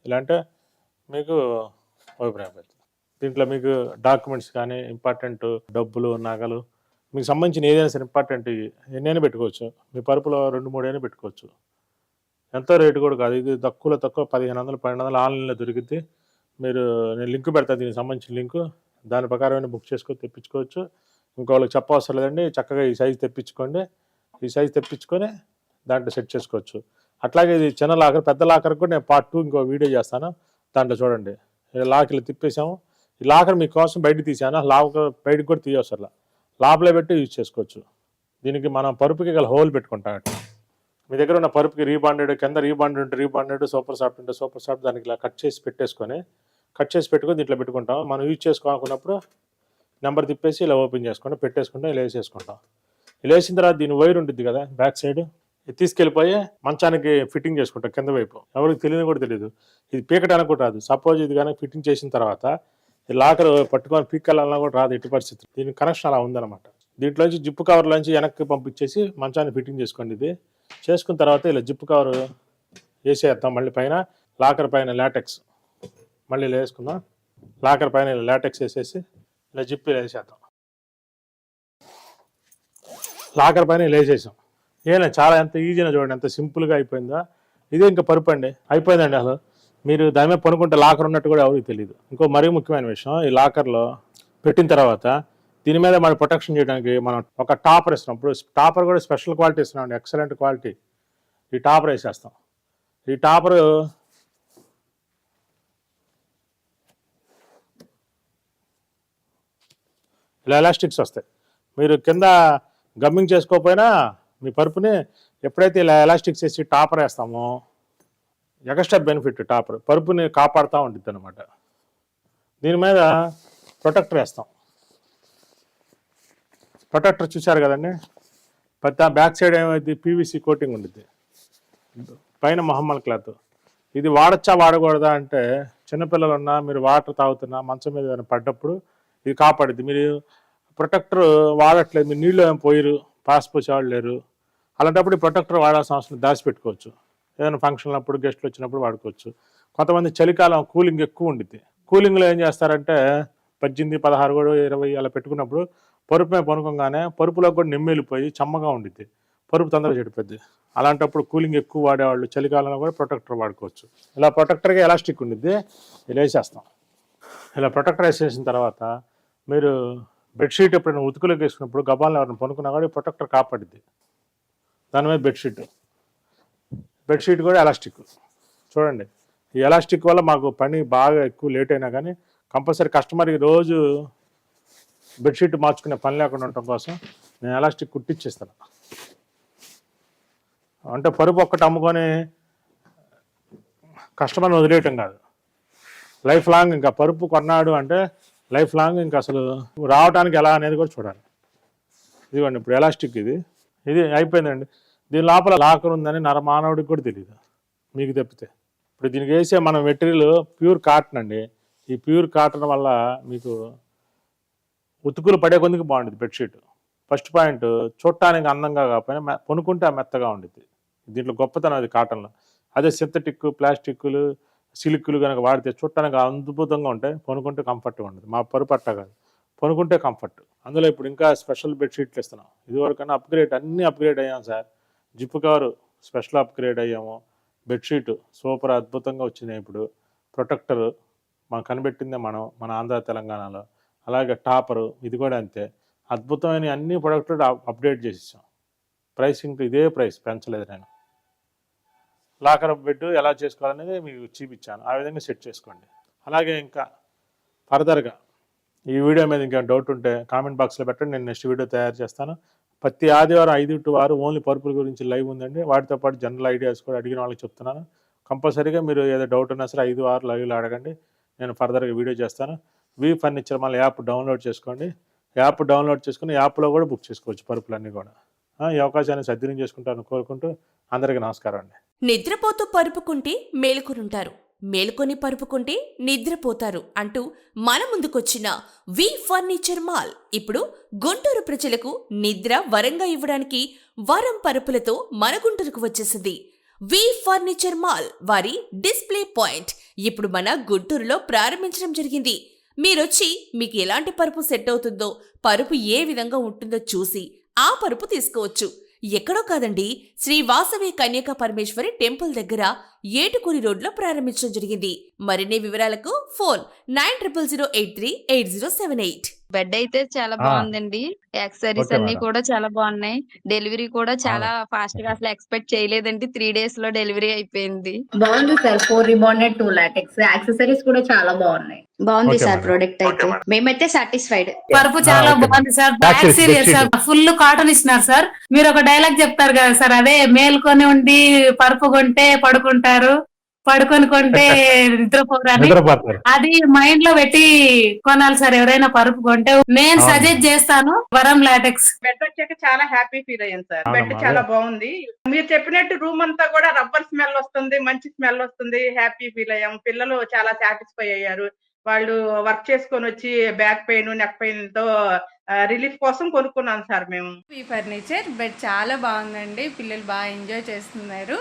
ఇలా అంటే మీకు ఓపెన్ అయిపోతుంది. దీంట్లో మీకు డాక్యుమెంట్స్ కానీ ఇంపార్టెంట్ డబ్బులు, నగలు, మీకు సంబంధించిన ఏదైనా సరే ఇంపార్టెంట్ ఎన్నైనా పెట్టుకోవచ్చు. మీ పరుపులో 2-3 అయినా పెట్టుకోవచ్చు. ఎంతో రేటు కూడా కాదు. ఇది తక్కువ 1500 1200 ఆన్లైన్లో దొరికిద్ది. నేను లింక్ పెడతాను, దీనికి సంబంధించిన లింకు. దాని ప్రకారమైన బుక్ చేసుకొని తెప్పించుకోవచ్చు. ఇంకోళ్ళకి చెప్పవసరం లేదండి. చక్కగా ఈ సైజు తెప్పించుకోండి. ఈ సైజు తెప్పించుకొని దాంట్లో సెట్ చేసుకోవచ్చు. అట్లాగే ఇది చిన్న లాకర్, పెద్ద లాకర్ కూడా నేను పార్ట్ 2 ఇంకో వీడియో చేస్తాను. దాంట్లో చూడండి లాకర్లు తిప్పేసాము. ఈ లాకర్ మీకోసం బయటకు తీసాను. లాకర్ బయటకు కూడా తీయవసరం, లోపలే పెట్టి యూజ్ చేసుకోవచ్చు. దీనికి మనం పరుపుకి గల హోల్ పెట్టుకుంటాం. మీ దగ్గర ఉన్న పరుపుకి రీబాండెడ్, కింద రీబాండెడ్ ఉంటే రీబాండెడ్, సూపర్ సాఫ్ట్ ఉంటే సూపర్ సాఫ్ట్, దానికి ఇలా కట్ చేసి పెట్టుకొని దీంట్లో పెట్టుకుంటాం. మనం యూజ్ చేసుకోవాలనుకున్నప్పుడు నెంబర్ తిప్పేసి ఇలా ఓపెన్ చేసుకుంటాం, పెట్టేసుకుంటాం, ఇలా వేసేసుకుంటాం. ఇలా వేసిన తర్వాత దీని వైర్ ఉంటుంది కదా బ్యాక్ సైడ్, ఇది తీసుకెళ్ళిపోయి మంచానికి ఫిట్టింగ్ చేసుకుంటాం కింద వైపు. ఎవరికి తెలియని కూడా తెలియదు. ఇది పీకటానికి కూడా రాదు. సపోజ్ ఇది కనుక ఫిట్టింగ్ చేసిన తర్వాత ఈ లాకర్ పట్టుకొని పీకెళ్ళాలన్నా కూడా రాదు ఎట్టి పరిస్థితి. దీని కనెక్షన్ అలా ఉందన్నమాట. దీంట్లోంచి జిప్పు కవర్లోంచి వెనక్కి పంపించేసి మంచాన్ని ఫిట్టింగ్ చేసుకోండి. ఇది చేసుకున్న తర్వాత ఇలా జిప్పు కవర్ వేసేద్దాం. మళ్ళీ పైన లాకర్ పైన లాటెక్స్ మళ్ళీ ఇలా వేసుకుందాం. లాకర్ పైన ఇలా లాటెక్స్ వేసేసి ఇలా జిప్పు ఇలా వేసేద్దాం. లాకర్ పైన ఇలా వేసేసాం. చాలా ఎంత ఈజీగా చూడండి, ఎంత సింపుల్గా అయిపోయిందా. ఇదే ఇంకా పరుపు అండి, అయిపోయిందండి. అసలు మీరు దాని మీద పనుకుంటే లాకర్ ఉన్నట్టు కూడా ఎవరికి తెలియదు. ఇంకో మరీ ముఖ్యమైన విషయం, ఈ లాకర్లో పెట్టిన తర్వాత దీని మీద మనం ప్రొటెక్షన్ చేయడానికి మనం ఒక టాపర్ ఇస్తున్నాం. ఇప్పుడు టాపర్ కూడా స్పెషల్ క్వాలిటీ ఇస్తున్నాం, ఎక్సలెంట్ క్వాలిటీ. ఈ టాపర్ వేసేస్తాం. ఈ టాపర్ ఇలా ఎలాస్టిక్స్ వస్తాయి. మీరు కింద గమ్మింగ్ చేసుకోకపోయినా మీ పరుపుని ఎప్పుడైతే ఇలా ఎలాస్టిక్స్ వేసి టాపర్ వేస్తామో ఎక్స్ట్రా బెనిఫిట్. టాపర్ పరుపుని కాపాడుతూ ఉంటుంది అన్నమాట. దీని మీద ప్రొటెక్టర్ వేస్తాం. ప్రొటెక్టర్ చూశారు కదండి, బ్యాక్ సైడ్ ఏమైంది పీవీసీ కోటింగ్ ఉంటుంది, పైన మహమ్మల్ క్లాత్. ఇది వాడచ్చా వాడకూడదా అంటే చిన్నపిల్లలు ఉన్నా మీరు వాటర్ తాగుతున్నా మంచం మీద ఏదైనా పడ్డప్పుడు ఇది కాపాడుద్ది. మీరు ప్రొటెక్టర్ వాడట్లేదు, మీరు నీళ్ళు ఏమి పోయిరు, పోసేవాళ్ళు లేరు, అలాంటప్పుడు ఈ ప్రొటెక్టర్ వాడాల్సిన అవసరం దాచిపెట్టుకోవచ్చు. ఏదైనా ఫంక్షన్ అప్పుడు గెస్ట్లు వచ్చినప్పుడు వాడుకోవచ్చు. కొంతమంది చలికాలం కూలింగ్ ఎక్కువ ఉండిద్ది, కూలింగ్లో ఏం చేస్తారంటే 18, 16 కూడా 20 అలా పెట్టుకున్నప్పుడు పరుపు మీద పనుకోగానే పరుపులో కూడా నిమ్మెళ్ళిపోయి చెమ్మగా ఉండిద్ది, పరుపు తొందరగా చెడిపోద్ది. అలాంటప్పుడు కూలింగ్ ఎక్కువ వాడేవాళ్ళు చలికాలంలో కూడా ప్రొటెక్టర్ వాడుకోవచ్చు. ఇలా ప్రొటెక్టర్గా ఎలాస్టిక్ ఉండిద్ది, ఇలా వేసేస్తాం. ఇలా ప్రొటెక్టర్ వేసేసిన తర్వాత మీరు బెడ్షీట్ ఎప్పుడైనా ఉతుకులోకి వేసుకున్నప్పుడు గబాలను ఎవరైనా పనుకున్నా కూడా ప్రొటెక్టర్ కాపాడుద్ది. దాని మీద బెడ్షీట్ కూడా ఎలాస్టిక్. చూడండి, ఈ ఎలాస్టిక్ వల్ల మాకు పని బాగా ఎక్కువ లేట్ అయినా కానీ కంపల్సరీ కస్టమర్కి రోజు బెడ్షీట్ మార్చుకునే పని లేకుండా ఉండటం కోసం నేను ఎలాస్టిక్ కుట్టిచ్చేస్తాను. అంటే పరుపు ఒక్కటి అమ్ముకొని కస్టమర్ని వదిలేయటం కాదు, లైఫ్ లాంగ్ ఇంకా పరుపు కొన్నాడు అంటే లైఫ్ లాంగ్ ఇంకా అసలు రావడానికి ఎలా అనేది కూడా చూడాలి. ఇదిగోండి ఇప్పుడు ఎలాస్టిక్ ఇది అయిపోయిందండి. దీని లోపల లాకర్ ఉందని నరమానవుడికి కూడా తెలియదు, మీకు తప్పితే. ఇప్పుడు దీనికి వేసే మన మెటీరియల్ ప్యూర్ కాటన్ అండి. ఈ ప్యూర్ కాటన్ వల్ల మీకు ఉతుకులు పడే కొందికి బాగుంటుంది బెడ్షీట్. ఫస్ట్ పాయింట్, చూడటానికి అందంగా కాకపోయినా కొనుక్కుంటే మెత్తగా ఉండిద్ది. దీంట్లో గొప్పతనం అది కాటన్లో. అదే సింథటిక్, ప్లాస్టిక్లు, సిల్క్లు కనుక వాడితే చూడటానికి అద్భుతంగా ఉంటాయి, కొనుక్కుంటే కంఫర్ట్గా ఉంటుంది. మా పరుపట్ట కాదు, కొనుక్కుంటే కంఫర్ట్. అందులో ఇప్పుడు ఇంకా స్పెషల్ బెడ్షీట్లు ఇస్తున్నాం. ఇదివరకన్నా అన్ని అప్గ్రేడ్ అయ్యాం sir. Zip cover special upgrade అయ్యాము, బెడ్షీట్ సూపర్ అద్భుతంగా వచ్చినాయి. ఇప్పుడు ప్రొటెక్టర్ మనం కనిపెట్టిందే మన ఆంధ్ర తెలంగాణలో. అలాగే టాపరు ఇది కూడా అంతే, అద్భుతమైన అన్ని ప్రొడక్ట్లు అప్డేట్ చేసేసాం. ప్రైసింగ్ ఇదే ప్రైస్, పెంచలేదు నేను. లాకర్ బెడ్ ఎలా చేసుకోవాలనేది మీకు చూపించాను, ఆ విధంగా సెట్ చేసుకోండి. అలాగే ఇంకా ఫర్దర్గా ఈ వీడియో మీద ఇంకా డౌట్ ఉంటే కామెంట్ బాక్స్లో పెట్టండి, నేను నెక్స్ట్ వీడియో తయారు చేస్తాను. ప్రతి ఆదివారం 5 to 6 ఓన్లీ పరుపుల గురించి లైవ్ ఉందండి. వాటితో పాటు జనరల్ ఐడియాస్ కూడా అడిగిన వాళ్ళకి చెప్తున్నాను. కంపల్సరీగా మీరు ఏదో డౌట్ ఉన్నా సరే 5, 6 లైవ్లో అడగండి, నేను ఫర్దర్గా వీడియో చేస్తాను. వి ఫర్నిచర్ మళ్ళీ యాప్ డౌన్లోడ్ చేసుకోండి. యాప్ డౌన్లోడ్ చేసుకుని యాప్లో కూడా బుక్ చేసుకోవచ్చు పరుపులన్నీ కూడా. ఈ అవకాశాన్ని సద్వినియోగం చేసుకుంటాను కోరుకుంటూ అందరికీ నమస్కారం అండి. నిద్రపోతూ పరుపుకుంటే మేలుకొనుంటారు, మేలుకొని పరుపుకుంటే నిద్రపోతారు అంటూ మన ముందుకొచ్చిన వి ఫర్నిచర్ మాల్ ఇప్పుడు గుంటూరు ప్రజలకు నిద్ర వరంగా ఇవ్వడానికి వరం పరుపులతో మన గుంటూరుకు వచ్చేసింది. వి ఫర్నిచర్ మాల్ వారి డిస్ప్లే పాయింట్ ఇప్పుడు మన గుంటూరులో ప్రారంభించడం జరిగింది. మీరొచ్చి మీకు ఎలాంటి పరుపు సెట్ అవుతుందో, పరుపు ఏ విధంగా ఉంటుందో చూసి ఆ పరుపు తీసుకోవచ్చు. ఎక్కడో కాదండి, శ్రీ వాసవి కన్యకా పరమేశ్వరి టెంపుల్ దగ్గర ఏటుకూరి రోడ్లో ప్రారంభించడం జరిగింది. మరిన్ని వివరాలకు ఫోన్ 9008388078. బెడ్ అయితే చాలా బాగుందండి. యాక్సెసరీస్ అన్ని కూడా చాలా బాగున్నాయి. డెలివరీ కూడా చాలా ఫాస్ట్ గా, అసలు ఎక్స్పెక్ట్ చేయలేదండి. 3 days లో డెలివరీ అయిపోయింది. బాగుంది సార్. 4 రిబాండెడ్ 2 లాటెక్స్ యాక్సెసరీస్ కూడా చాలా బాగున్నాయి. బాగుంది సార్ ప్రోడక్ట్ అయితే. మేమైతే సాటిస్ఫైడ్. పరుపు చాలా బాగుంది sir. Back serious sir, full cotton ఇస్తున్నారు సార్. మీరు ఒక డైలాగ్ చెప్తారు కదా సార్, అదే మేల్కొని ఉండి పరుపు కొంటే పడుకుంటారు, పడుకొని కొంటే నిద్రపోతారు. అది మైండ్ లో పెట్టి కొనాలి సార్ ఎవరైనా పరుపు కొంటే. నేను సజెస్ట్ చేస్తాను వరం లాటెక్స్. బెడ్ వచ్చాక చాలా హ్యాపీ ఫీల్ అయ్యాను సార్. బెడ్ చాలా బాగుంది. మీరు చెప్పినట్టు రూమ్ అంతా కూడా రబ్బర్ స్మెల్ వస్తుంది, మంచి స్మెల్ వస్తుంది. హ్యాపీ ఫీల్ అయ్యాం. పిల్లలు చాలా సాటిస్ఫై అయ్యారు. వాళ్ళు వర్క్ చేసుకొని వచ్చి బ్యాక్ పెయిన్, నెక్ పెయిన్ తో రిలీఫ్ కోసం కొనుక్కున్నాను సార్ మేము. ఈ ఫర్నిచర్ బెడ్ చాలా బాగుందండి. పిల్లలు బాగా ఎంజాయ్ చేస్తున్నారు.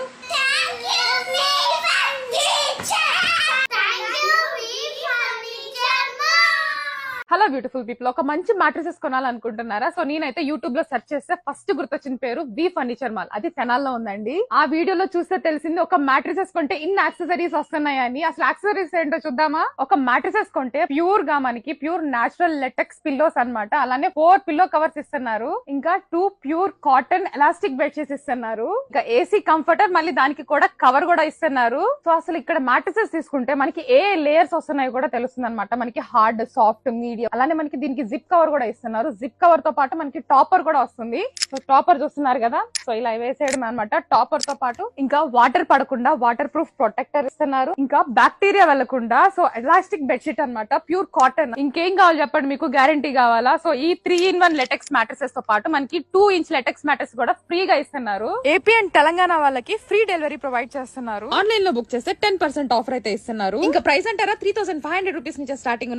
హలో బ్యూటిఫుల్ పీపుల్, ఒక మంచి మ్యాట్రెసెస్ కొనాలనుకుంటున్నారా? సో నేనైతే యూట్యూబ్ లో సెర్చ్ చేస్తే ఫస్ట్ గుర్తొచ్చిన పేరు వి ఫర్నిచర్ మాల్. అది తెనాల్లో ఉందండి. ఆ వీడియోలో చూస్తే తెలిసింది ఒక మ్యాట్రెసెస్ కొంటే ఇన్ని యాక్సెసరీస్ వస్తున్నాయని. అసలు యాక్సెసరీస్ ఏంటో చూద్దామా? ఒక మ్యాట్రెసెస్ కొంటే ప్యూర్ గా మనకి ప్యూర్ నాచురల్ లెటెక్స్ పిల్లోస్ అన్నమాట. అలానే 4 పిల్లో కవర్స్ ఇస్తున్నారు. ఇంకా 2 ప్యూర్ కాటన్ ఎలాస్టిక్ బెడ్షీట్స్ ఇస్తున్నారు. ఇంకా ఏసీ కంఫర్టర్, మళ్ళీ దానికి కూడా కవర్ కూడా ఇస్తున్నారు. సో అసలు ఇక్కడ మ్యాట్రెసెస్ తీసుకుంటే మనకి ఏ లేయర్స్ వస్తున్నాయో కూడా తెలుస్తుంది అనమాట. మనకి హార్డ్, సాఫ్ట్, మీడియం, ఇది. అలానే మనకి దీనికి జిప్ కవర్ కూడా ఇస్తున్నారు. జిప్ కవర్ తో పాటు మనకి టాపర్ కూడా వస్తుంది. సో టాపర్ చూస్తున్నారు కదా, సో ఇలా వేసేయడం అనమాట. టాపర్ తో పాటు ఇంకా వాటర్ పడకుండా వాటర్ ప్రూఫ్ ప్రొటెక్టర్ ఇస్తున్నారు. ఇంకా బ్యాక్టీరియా వెళ్లకుండా సో ఎలాస్టిక్ బెడ్షీట్ అన్నమాట, ప్యూర్ కాటన్. ఇంకేం కావాలి చెప్పండి, మీకు గ్యారంటీ కావాలా? సో ఈ 3-in-1 లెటెక్స్ మ్యాట్రెసెస్ తో పాటు మనకి 2-inch లెటెక్స్ మ్యాట్రెస్ కూడా ఫ్రీగా ఇస్తున్నారు. ఏపీ అండ్ తెలంగాణ వాళ్ళకి ఫ్రీ డెలివరీ ప్రొవైడ్ చేస్తున్నారు. ఆన్లైన్ లో బుక్ చేస్తే 10% ఆఫర్ అయితే ఇస్తున్నారు. ఇంకా ప్రైస్ అంటారా 3,500 రూపీస్ నుంచి స్టార్టింగ్ ఉన్నాయి.